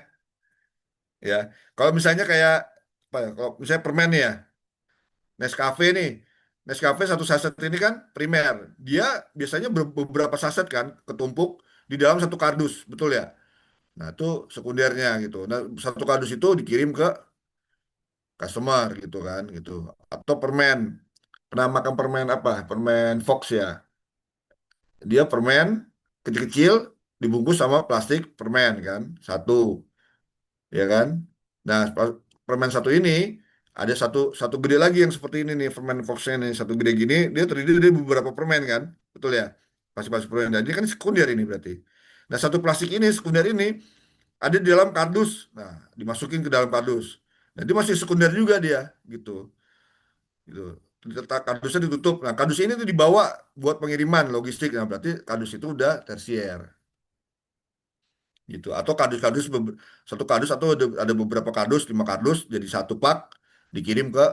S3: Ya. Kalau misalnya kayak apa ya? Kalau misalnya permen nih ya, Nescafe nih. Nescafe satu saset ini kan primer. Dia biasanya beberapa saset kan ketumpuk di dalam satu kardus, betul ya? Nah, itu sekundernya gitu. Nah, satu kardus itu dikirim ke customer gitu kan gitu. Atau permen. Pernah makan permen apa? Permen Fox ya. Dia permen kecil-kecil dibungkus sama plastik permen kan. Satu, ya kan? Nah, permen satu ini ada satu satu gede lagi yang seperti ini nih, permen Fox-nya nih, satu gede gini, dia terdiri dari beberapa permen kan, betul ya? Plastik-plastik permen. Dan ini kan sekunder ini berarti. Nah, satu plastik ini sekunder ini ada di dalam kardus. Nah, dimasukin ke dalam kardus. Nah, dia masih sekunder juga dia, gitu. Gitu. Kardusnya ditutup. Nah, kardus ini tuh dibawa buat pengiriman logistik. Nah, berarti kardus itu udah tersier. Gitu. Atau satu kardus atau ada beberapa kardus, 5 kardus jadi satu pak dikirim ke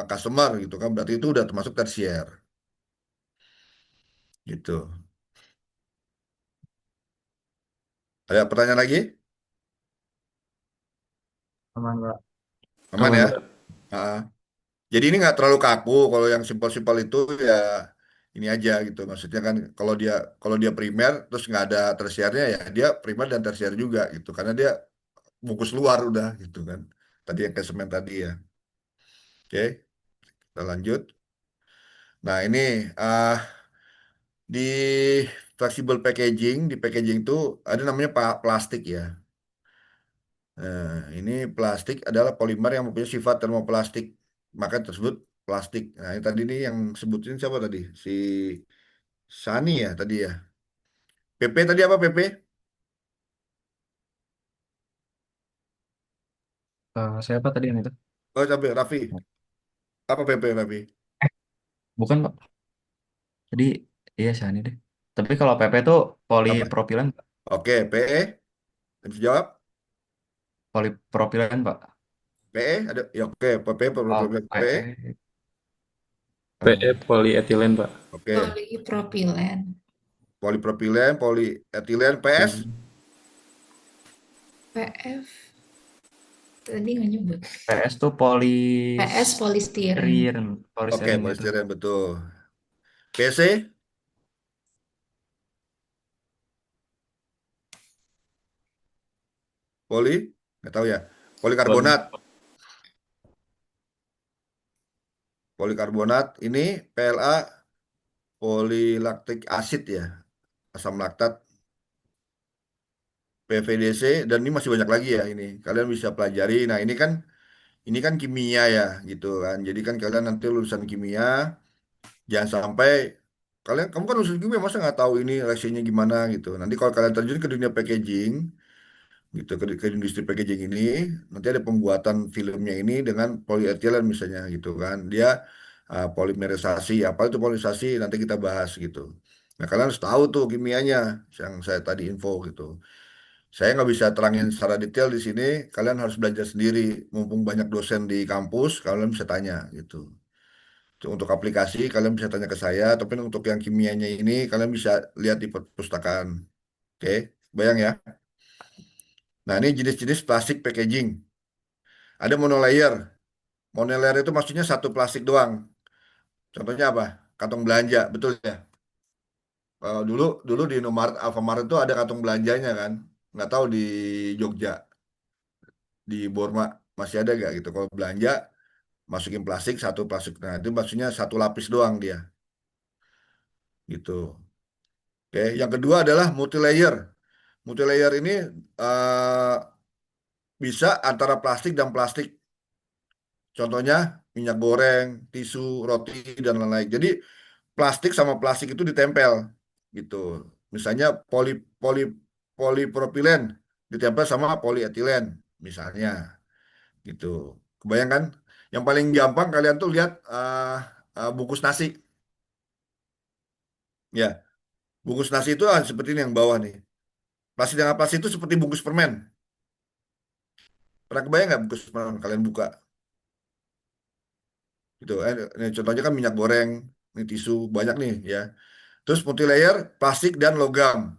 S3: customer gitu kan. Berarti itu udah termasuk tersier. Gitu. Ada pertanyaan lagi?
S1: Aman Pak.
S3: Aman
S6: Aman,
S3: ya?
S6: Pak.
S3: Ah. Jadi ini nggak terlalu kaku. Kalau yang simpel-simpel itu ya ini aja gitu. Maksudnya kan kalau dia primer terus nggak ada tersiernya ya dia primer dan tersier juga gitu. Karena dia bungkus luar udah gitu kan. Tadi yang kayak semen tadi ya. Oke, kita lanjut. Nah ini ah di flexible packaging, di packaging itu ada namanya plastik ya. Nah, ini plastik adalah polimer yang mempunyai sifat termoplastik, maka tersebut plastik. Nah, ini tadi nih yang sebutin siapa tadi? Si Sani ya tadi ya. PP tadi apa PP?
S5: Siapa tadi yang itu?
S3: Oh, sampai Raffi. Apa PP Raffi?
S5: Eh, bukan Pak. Tadi iya Shani deh. Tapi kalau PP itu
S3: Apa?
S5: polipropilen, Pak.
S3: Oke, PE. Bisa jawab?
S5: Polipropilen, Pak.
S3: PE ada? Ya oke, PP
S5: Oh,
S3: PE.
S5: PE.
S6: PE
S5: eh,
S6: polietilen, Pak.
S3: Oke.
S4: Polipropilen.
S3: Polipropilen, polietilen, PS.
S4: PF tadi nggak nyebut.
S5: PS tuh
S4: PS polistiren.
S5: polistiren,
S3: Oke,
S5: polistiren itu.
S3: polistiren betul. PC, poli, nggak tahu ya.
S6: Poli.
S3: Polikarbonat, polikarbonat ini PLA, polilaktik asid ya, asam laktat, PVDC, dan ini masih banyak lagi ya ini. Kalian bisa pelajari. Nah, ini kan kimia ya, gitu kan. Jadi kan kalian nanti lulusan kimia, jangan sampai kamu kan lulusan kimia masa nggak tahu ini reaksinya gimana gitu. Nanti kalau kalian terjun ke dunia packaging, gitu ke industri packaging ini nanti ada pembuatan filmnya ini dengan polyethylene misalnya gitu kan dia polimerisasi apa itu polimerisasi nanti kita bahas gitu. Nah kalian harus tahu tuh kimianya yang saya tadi info gitu. Saya nggak bisa terangin secara detail di sini, kalian harus belajar sendiri, mumpung banyak dosen di kampus kalian bisa tanya gitu. Untuk aplikasi kalian bisa tanya ke saya, tapi untuk yang kimianya ini kalian bisa lihat di perpustakaan. Oke, bayang ya. Nah, ini jenis-jenis plastik packaging. Ada monolayer. Monolayer itu maksudnya satu plastik doang. Contohnya apa? Kantong belanja, betul ya? Dulu dulu di Indomaret, Alfamart itu ada kantong belanjanya kan? Nggak tahu di Jogja, di Borma masih ada nggak gitu? Kalau belanja masukin plastik satu plastik. Nah, itu maksudnya satu lapis doang dia, gitu. Oke, yang kedua adalah multilayer. Multilayer ini eh, bisa antara plastik dan plastik. Contohnya minyak goreng, tisu, roti dan lain-lain. Jadi plastik sama plastik itu ditempel gitu. Misalnya poli polipropilen ditempel sama polietilen misalnya gitu. Kebayangkan? Yang paling gampang kalian tuh lihat bungkus nasi. Ya, bungkus nasi itu seperti ini yang bawah nih. Plastik dengan plastik itu seperti bungkus permen. Pernah kebayang nggak bungkus permen kalian buka? Gitu. Ini contohnya kan minyak goreng, ini tisu banyak nih ya. Terus multilayer plastik dan logam.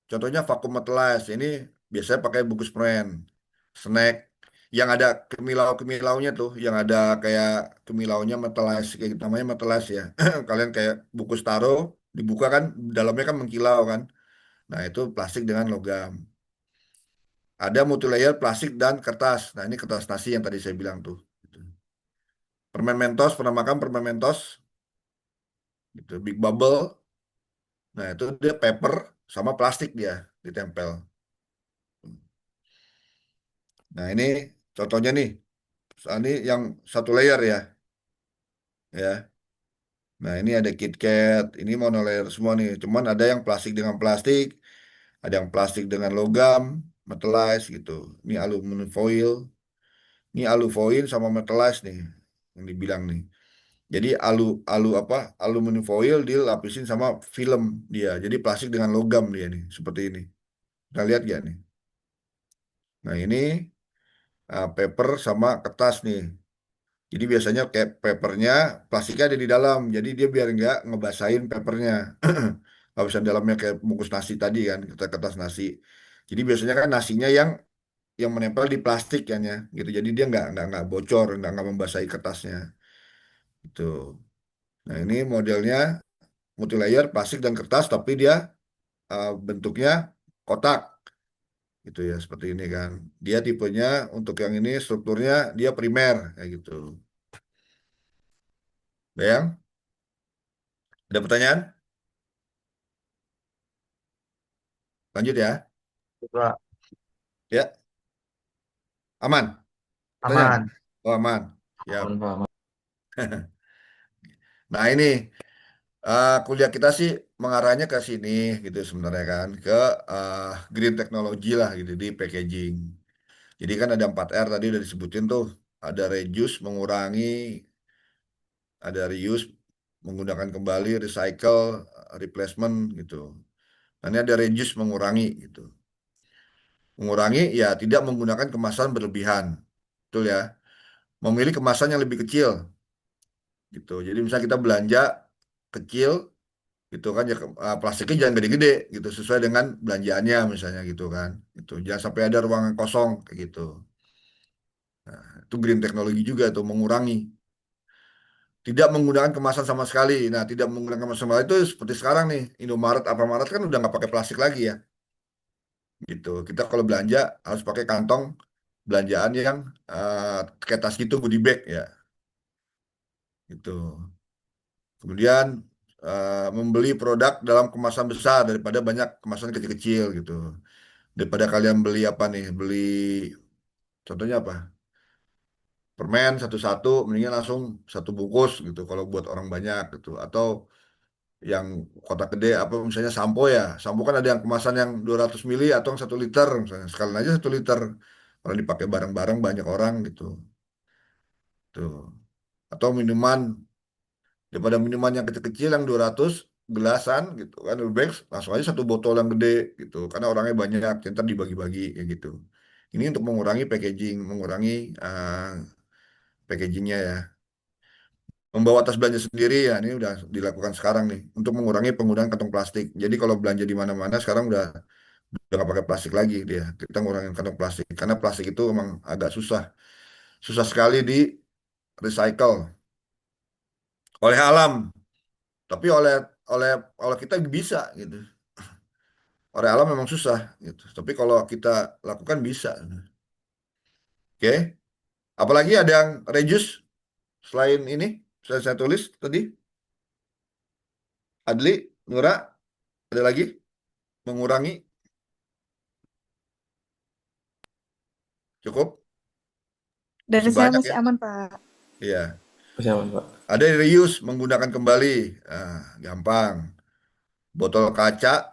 S3: Contohnya vacuum metalized. Ini biasanya pakai bungkus permen, snack yang ada kemilau-kemilaunya tuh, yang ada kayak kemilaunya metalized, kayak gitu, namanya metalized ya. Kalian kayak bungkus taro, dibuka kan, dalamnya kan mengkilau kan. Nah itu plastik dengan logam. Ada multilayer plastik dan kertas. Nah ini kertas nasi yang tadi saya bilang tuh. Gitu. Permen Mentos, pernah makan permen Mentos? Gitu. Big Bubble. Nah itu dia paper sama plastik dia ditempel. Nah ini contohnya nih. Ini yang satu layer ya, ya. Nah ini ada KitKat, ini monolayer semua nih. Cuman ada yang plastik dengan plastik, ada yang plastik dengan logam, metalized gitu. Ini aluminium foil, ini alu foil sama metalized nih, yang dibilang nih. Jadi alu alu apa? Aluminium foil dilapisin sama film dia. Jadi plastik dengan logam dia nih, seperti ini. Kita lihat ya nih. Nah ini paper sama kertas nih. Jadi biasanya kayak papernya plastiknya ada di dalam, jadi dia biar nggak ngebasahin papernya. Nggak bisa dalamnya kayak bungkus nasi tadi kan, kita kertas nasi. Jadi biasanya kan nasinya yang menempel di plastik kan ya, gitu. Jadi dia nggak bocor, nggak membasahi kertasnya. Itu. Nah ini modelnya multilayer plastik dan kertas, tapi dia bentuknya kotak, gitu ya, seperti ini kan. Dia tipenya untuk yang ini strukturnya dia primer kayak gitu. Bayang? Ada pertanyaan? Lanjut ya.
S1: Pak.
S3: Ya. Aman? Pertanyaan?
S1: Aman.
S3: Oh, aman. Ya.
S5: Aman, Pak, aman.
S3: Nah ini kuliah kita sih mengarahnya ke sini gitu sebenarnya kan ke eh, green technology lah gitu di packaging. Jadi kan ada 4R tadi udah disebutin tuh. Ada reduce mengurangi, ada reuse menggunakan kembali, recycle, replacement gitu. Nah, ini ada reduce mengurangi gitu. Mengurangi ya tidak menggunakan kemasan berlebihan. Betul ya. Memilih kemasan yang lebih kecil gitu. Jadi misalnya kita belanja kecil gitu kan ya plastiknya jangan gede-gede gitu sesuai dengan belanjaannya misalnya gitu kan. Itu jangan sampai ada ruangan kosong kayak gitu. Itu green teknologi juga tuh mengurangi. Tidak menggunakan kemasan sama sekali. Nah, tidak menggunakan kemasan sama sekali itu seperti sekarang nih, Indomaret, Alfamaret kan udah nggak pakai plastik lagi ya, gitu. Kita kalau belanja harus pakai kantong belanjaan yang kayak tas gitu, goodie bag ya, gitu. Kemudian membeli produk dalam kemasan besar daripada banyak kemasan kecil-kecil gitu. Daripada kalian beli apa nih, beli contohnya apa? Permen satu-satu, mendingan langsung satu bungkus gitu kalau buat orang banyak gitu. Atau yang kotak gede apa misalnya sampo ya sampo kan ada yang kemasan yang 200 mili atau yang 1 liter misalnya sekalian aja 1 liter kalau dipakai bareng-bareng banyak orang gitu tuh atau minuman daripada minuman yang kecil-kecil yang 200 gelasan gitu kan lebih baik langsung aja satu botol yang gede gitu karena orangnya banyak ntar dibagi-bagi kayak gitu ini untuk mengurangi packaging mengurangi packagingnya ya membawa tas belanja sendiri ya ini udah dilakukan sekarang nih untuk mengurangi penggunaan kantong plastik jadi kalau belanja di mana-mana sekarang udah nggak pakai plastik lagi dia kita ngurangin kantong plastik karena plastik itu emang agak susah sekali di recycle oleh alam tapi oleh oleh kita bisa gitu oleh alam memang susah gitu tapi kalau kita lakukan bisa oke apalagi ada yang reduce selain ini saya tulis tadi Adli Nura ada lagi mengurangi cukup
S2: Dari
S3: masih
S2: saya
S3: banyak
S2: masih
S3: ya
S2: aman, Pak.
S3: iya
S6: Masih aman, Pak.
S3: ada yang reuse menggunakan kembali gampang botol kaca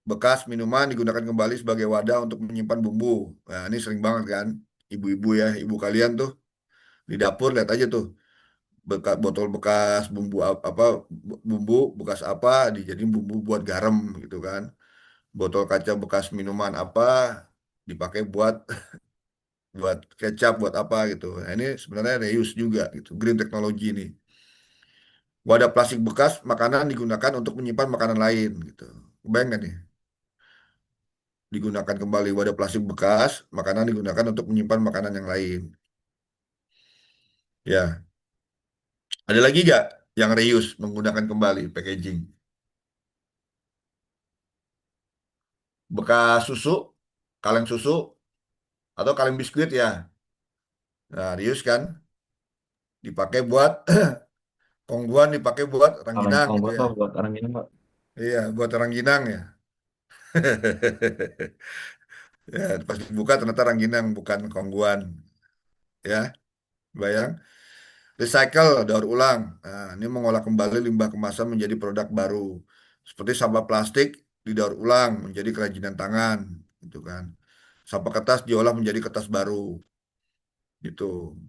S3: bekas minuman digunakan kembali sebagai wadah untuk menyimpan bumbu. Nah, ini sering banget kan, ibu-ibu ya, ibu kalian tuh di dapur lihat aja tuh, botol bekas bumbu apa bumbu bekas apa dijadiin bumbu buat garam gitu kan. Botol kaca bekas minuman apa dipakai buat buat kecap buat apa gitu. Nah, ini sebenarnya reuse juga gitu, green technology ini. Wadah plastik bekas makanan digunakan untuk menyimpan makanan lain gitu. Bayangkan nih. Digunakan kembali wadah plastik bekas, makanan digunakan untuk menyimpan makanan yang lain. Ya, ada lagi nggak yang reuse menggunakan kembali packaging? Bekas susu, kaleng susu, atau kaleng biskuit ya. Nah, reuse kan dipakai buat kongguan, dipakai buat
S5: Kaleng
S3: rangginang gitu
S5: kombuat
S3: ya.
S5: Pak buat orang ini Pak.
S3: Iya, buat rangginang ya. Ya, pas dibuka ternyata rangginang bukan kongguan. Ya, bayang. Recycle, daur ulang. Nah, ini mengolah kembali limbah kemasan menjadi produk baru. Seperti sampah plastik didaur ulang menjadi kerajinan tangan, gitu kan. Sampah kertas diolah menjadi kertas baru, gitu.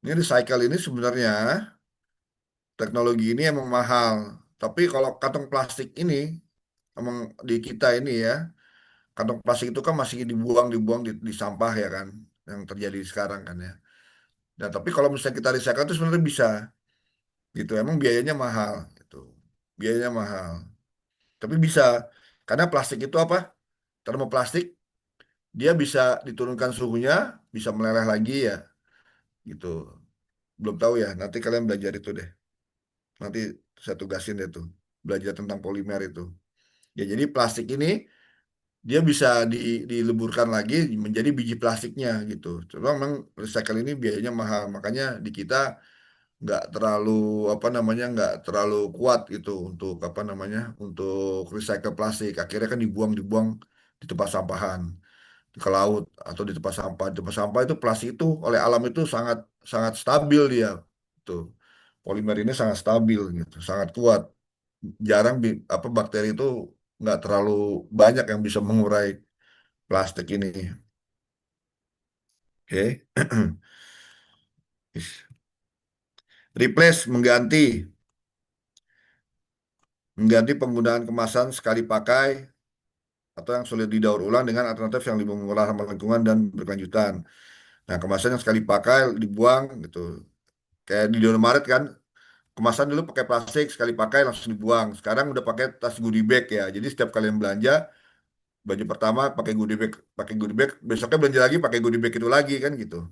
S3: Ini recycle ini sebenarnya teknologi ini emang mahal. Tapi kalau kantong plastik ini emang di kita ini ya, kantong plastik itu kan masih dibuang di sampah ya kan, yang terjadi sekarang kan ya. Nah, tapi kalau misalnya kita recycle itu sebenarnya bisa. Gitu emang biayanya mahal gitu biayanya mahal tapi bisa karena plastik itu apa termoplastik dia bisa diturunkan suhunya bisa meleleh lagi ya gitu belum tahu ya nanti kalian belajar itu deh nanti saya tugasin deh tuh belajar tentang polimer itu ya jadi plastik ini dia bisa dileburkan lagi menjadi biji plastiknya gitu cuma memang recycle ini biayanya mahal makanya di kita nggak terlalu apa namanya nggak terlalu kuat gitu untuk apa namanya untuk recycle plastik akhirnya kan dibuang-dibuang di tempat sampahan ke laut atau di tempat sampah. Di tempat sampah itu plastik itu oleh alam itu sangat sangat stabil dia. Tuh. Polimer ini sangat stabil gitu, sangat kuat. Jarang apa bakteri itu nggak terlalu banyak yang bisa mengurai plastik ini. Oke. Replace mengganti penggunaan kemasan sekali pakai atau yang sulit didaur ulang dengan alternatif yang lebih murah ramah lingkungan dan berkelanjutan. Nah, kemasan yang sekali pakai dibuang gitu. Kayak di Indomaret kan, kemasan dulu pakai plastik sekali pakai langsung dibuang. Sekarang udah pakai tas goodie bag ya. Jadi setiap kalian belanja, baju pertama pakai goodie bag, besoknya belanja lagi pakai goodie bag itu lagi kan gitu.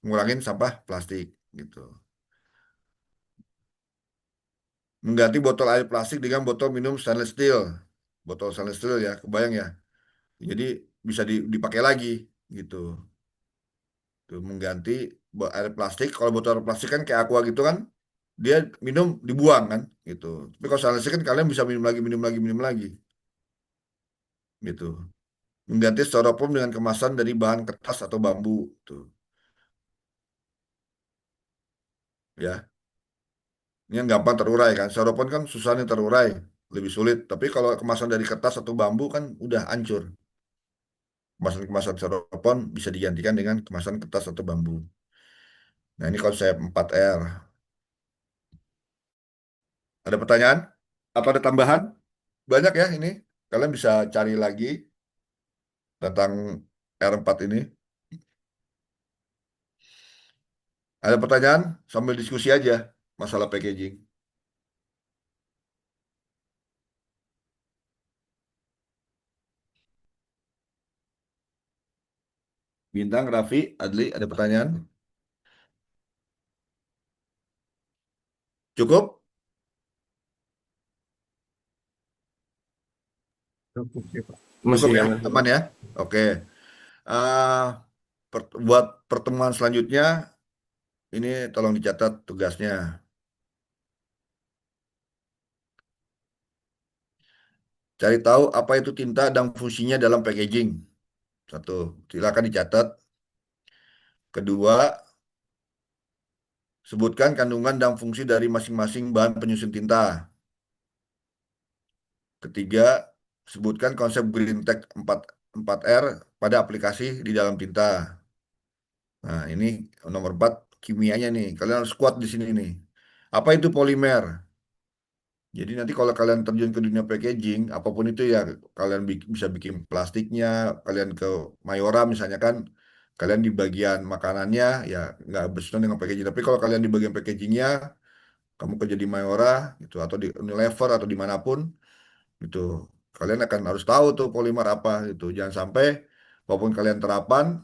S3: Ngurangin sampah plastik gitu. Mengganti botol air plastik dengan botol minum stainless steel. Botol stainless steel ya, kebayang ya. Jadi bisa dipakai lagi gitu. Tuh, mengganti air plastik. Kalau botol air plastik kan kayak aqua gitu kan, dia minum dibuang kan gitu. Tapi kalau stainless steel kan kalian bisa minum lagi, minum lagi, minum lagi gitu. Mengganti styrofoam dengan kemasan dari bahan kertas atau bambu tuh ya. Ini yang gampang terurai kan. Styrofoam kan susah nih terurai, lebih sulit. Tapi kalau kemasan dari kertas atau bambu kan udah hancur. Kemasan-kemasan styrofoam bisa digantikan dengan kemasan kertas atau bambu. Nah, ini konsep 4R. Ada pertanyaan? Apa ada tambahan? Banyak ya ini. Kalian bisa cari lagi tentang R4 ini. Ada pertanyaan? Sambil diskusi aja masalah packaging. Bintang, Raffi, Adli, ada pertanyaan? Cukup?
S1: Cukup sih, Pak.
S3: Cukup
S6: Masih
S3: ya?
S6: aman.
S3: Aman ya? Oke. Eh, buat pertemuan selanjutnya, ini tolong dicatat tugasnya. Cari tahu apa itu tinta dan fungsinya dalam packaging. Satu, silakan dicatat. Kedua, sebutkan kandungan dan fungsi dari masing-masing bahan penyusun tinta. Ketiga, sebutkan konsep Green Tech 4R pada aplikasi di dalam tinta. Nah, ini nomor 4 kimianya nih. Kalian harus kuat di sini nih. Apa itu polimer? Jadi nanti kalau kalian terjun ke dunia packaging, apapun itu ya, kalian bisa bikin plastiknya, kalian ke Mayora misalnya kan, kalian di bagian makanannya ya nggak bersentuhan dengan packaging. Tapi kalau kalian di bagian packagingnya, kamu kerja di Mayora gitu atau di Unilever atau dimanapun, gitu, kalian akan harus tahu tuh polimer apa gitu. Jangan sampai walaupun kalian terapan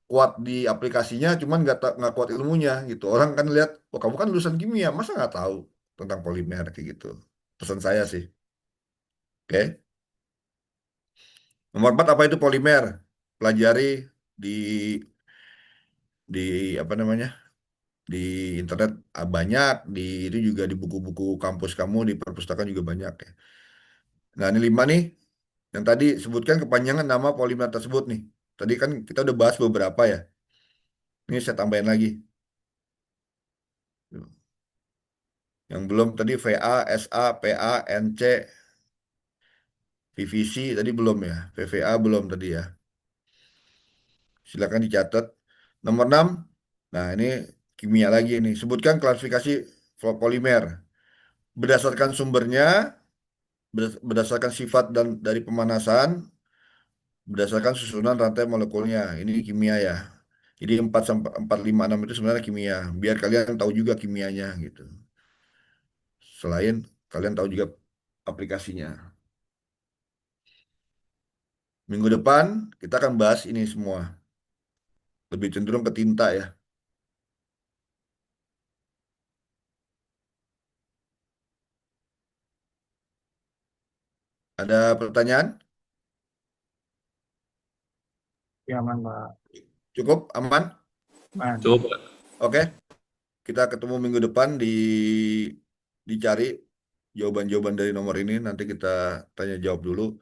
S3: kuat di aplikasinya, cuman nggak kuat ilmunya gitu. Orang kan lihat, oh kamu kan lulusan kimia, masa nggak tahu tentang polimer kayak gitu. Pesan saya sih. Oke. Nomor 4 apa itu polimer? Pelajari di di apa namanya? Di internet banyak, di itu juga di buku-buku kampus kamu di perpustakaan juga banyak ya. Nah, ini 5 nih. Yang tadi sebutkan kepanjangan nama polimer tersebut nih. Tadi kan kita udah bahas beberapa ya. Ini saya tambahin lagi. Yang belum tadi VA, SA, PA, NC, PVC tadi belum ya. VVA belum tadi ya. Silakan dicatat. Nomor 6. Nah, ini kimia lagi nih. Sebutkan klasifikasi polimer. Berdasarkan sumbernya, berdasarkan sifat dan dari pemanasan, berdasarkan susunan rantai molekulnya. Ini kimia ya. Jadi 4 sampai 4 5 6 itu sebenarnya kimia. Biar kalian tahu juga kimianya gitu. Selain kalian tahu juga aplikasinya. Minggu depan kita akan bahas ini semua. Lebih cenderung ke tinta ya. Ada pertanyaan?
S1: Ya, aman, Pak.
S3: Cukup? Aman?
S1: Man.
S6: Coba.
S3: Oke. Kita ketemu minggu depan dicari jawaban-jawaban dari nomor ini. Nanti kita tanya jawab dulu.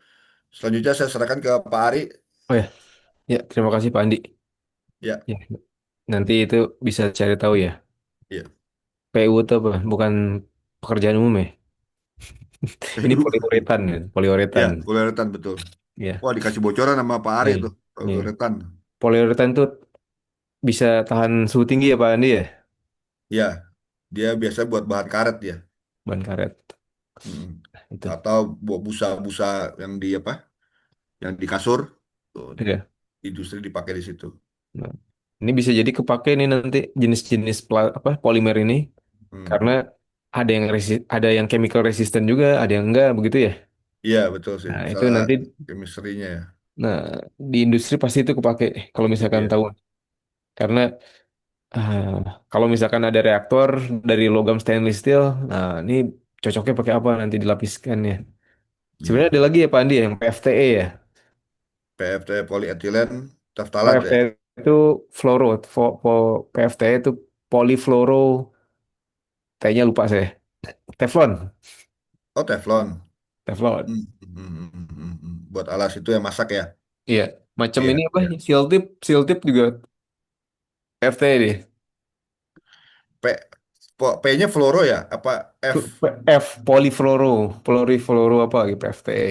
S3: Selanjutnya saya serahkan ke Pak Ari.
S5: Oh ya,
S7: Ya, terima kasih Pak Andi.
S3: Ya,
S7: Ya, nanti itu bisa cari tahu ya.
S3: ya.
S7: PU itu apa? Bukan pekerjaan umum ya. Ini
S3: PU.
S7: poliuretan ya, poliuretan.
S3: Ya, poliuretan betul.
S7: Ya,
S3: Wah, dikasih bocoran sama Pak Ari
S7: nih,
S3: tuh,
S7: nih.
S3: poliuretan.
S7: Poliuretan tuh bisa tahan suhu tinggi ya Pak Andi ya,
S3: Ya, dia biasa buat bahan karet ya.
S7: bahan karet.
S3: Mm.
S7: Itu.
S3: Atau buat busa-busa yang di apa? Yang di kasur. Tuh,
S7: Iya.
S3: industri dipakai di situ.
S7: Nah, ini bisa jadi kepake nih nanti jenis-jenis apa polimer ini karena
S3: Hmm.
S7: ada yang chemical resistant juga, ada yang enggak begitu ya.
S3: Iya, betul sih.
S7: Nah, itu
S3: Salah
S7: nanti
S3: chemistry-nya ya.
S7: nah di industri pasti itu kepake kalau misalkan
S3: Iya.
S7: tahu karena ah, kalau misalkan ada reaktor dari logam stainless steel, nah ini cocoknya pakai apa nanti dilapiskan ya. Sebenarnya
S3: Iya.
S7: ada lagi ya Pak Andi yang PFTE ya.
S3: PFT polietilen terftalat ya.
S7: PFTE itu fluoro, PFTE itu polyfluoro, T-nya lupa saya. Teflon,
S3: Oh, Teflon.
S7: Teflon.
S3: Buat alas itu yang masak ya.
S7: Iya, macam
S3: Iya,
S7: ini apa?
S3: iya.
S7: Seal tip juga PFTE deh.
S3: P P-nya fluoro ya? Apa F?
S7: F polyfluoro apa gitu PFTE.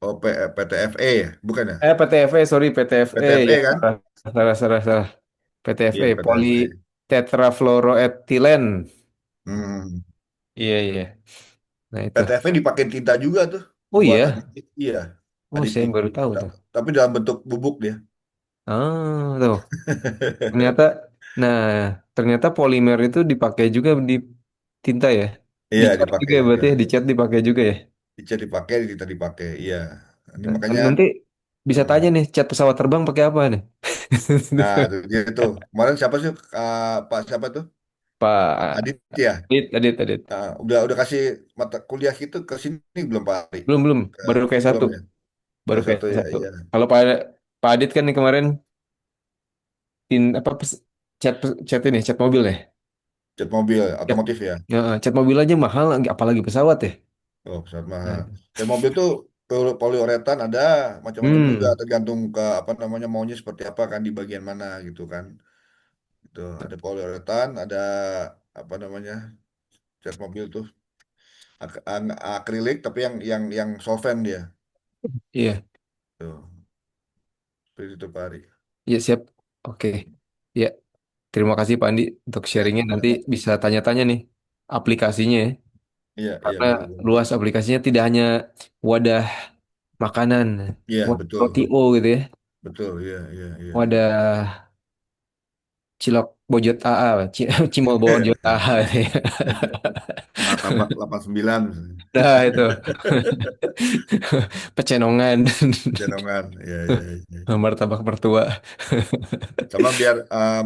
S3: Oh, PTFE ya? Bukan ya?
S7: PTFE, sorry PTFE
S3: PTFE
S7: ya
S3: kan?
S7: salah salah salah salah. PTFE
S3: Iya,
S7: poly
S3: PTFE.
S7: tetrafluoroethylene.
S3: Hmm.
S7: Iya iya. Nah itu.
S3: PTFE dipakai tinta juga tuh
S7: Oh
S3: buat
S7: iya.
S3: aditif. Iya,
S7: Oh saya
S3: aditif.
S7: baru tahu tuh.
S3: Tapi dalam bentuk bubuk dia.
S7: Ah tuh. Ternyata, nah ternyata polimer itu dipakai juga di tinta ya.
S3: Iya,
S7: Dicat
S3: dipakai
S7: juga ya
S3: juga.
S7: berarti ya, dicat dipakai juga ya.
S3: Dicat dipakai, kita dipakai. Iya. Ini
S7: Nah,
S3: makanya
S7: nanti bisa
S3: hmm.
S7: tanya nih, cat pesawat terbang pakai apa nih?
S3: Nah, itu dia tuh. Kemarin siapa sih Pak siapa tuh?
S7: Pak
S3: Adit ya.
S7: Adit.
S3: Nah, udah kasih mata kuliah itu ke sini belum Pak Ari?
S7: Belum belum,
S3: Ke,
S7: baru kayak
S3: belum
S7: satu,
S3: ya?
S7: baru kayak
S3: Satu ya,
S7: satu.
S3: iya.
S7: Kalau Pak Adit kan nih kemarin apa cat ini, cat mobil ya.
S3: Cat mobil
S7: Cat,
S3: otomotif ya.
S7: ya, cat mobil aja mahal, apalagi pesawat ya.
S3: Oh, pesawat mahal.
S7: Nah,
S3: Cat mobil tuh poliuretan ada macam-macam juga
S7: hmm,
S3: tergantung ke apa namanya maunya seperti apa kan di bagian mana gitu kan. Itu ada poliuretan, ada apa namanya cat mobil tuh akrilik tapi yang solvent dia.
S7: iya,
S3: Tuh, seperti itu Pak Ari.
S7: iya siap. Oke, ya. Terima kasih Pak Andi untuk
S3: Ya,
S7: sharingnya. Nanti
S3: sama.
S7: bisa tanya-tanya nih aplikasinya ya.
S3: Iya, iya
S7: Karena
S3: boleh, boleh.
S7: luas aplikasinya tidak hanya wadah makanan,
S3: Iya,
S7: wadah
S3: betul.
S7: TO gitu ya,
S3: Betul, iya, iya, iya, iya.
S7: wadah cilok bojot AA, cimol bojot AA.
S3: Martabak 89 misalnya.
S7: Nah itu pecenongan,
S3: Cenongan, iya, iya, iya.
S7: martabak mertua.
S3: Sama biar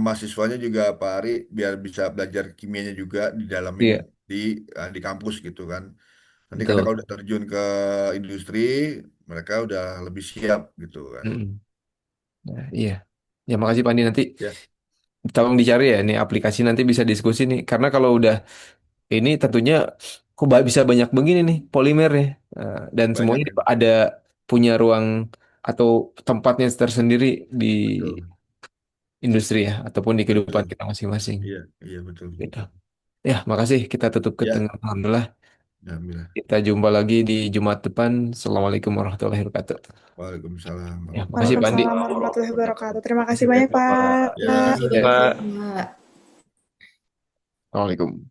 S3: mahasiswanya juga Pak Ari biar bisa belajar kimianya juga didalamin
S7: Iya,
S3: di di kampus gitu kan. Nanti karena
S7: betul.
S3: kalau udah terjun ke industri, mereka udah lebih siap gitu kan.
S7: Mm-mm. Nah, iya. Ya makasih Pak Andi, nanti
S3: Ya,
S7: tolong dicari ya nih aplikasi, nanti bisa diskusi nih. Karena kalau udah ini tentunya kok bisa banyak begini nih polimernya. Dan
S3: banyak
S7: semuanya
S3: ya.
S7: ada punya ruang atau tempatnya tersendiri di
S3: Betul,
S7: industri ya ataupun di kehidupan
S3: betul.
S7: kita masing-masing.
S3: Iya, iya betul,
S7: Gitu.
S3: betul.
S7: Ya, makasih. Kita tutup ke
S3: Ya,
S7: tengah. Alhamdulillah.
S3: alhamdulillah.
S7: Kita jumpa lagi di Jumat depan. Assalamualaikum warahmatullahi wabarakatuh.
S3: Waalaikumsalam
S7: Ya, makasih Pak Andi.
S2: Waalaikumsalam warahmatullahi wabarakatuh. Terima kasih
S6: Oke,
S2: banyak,
S6: Pak.
S2: Pak.
S3: Ya,
S6: Makasih,
S7: Ya,
S6: Pak.
S4: Pak.
S7: Assalamualaikum.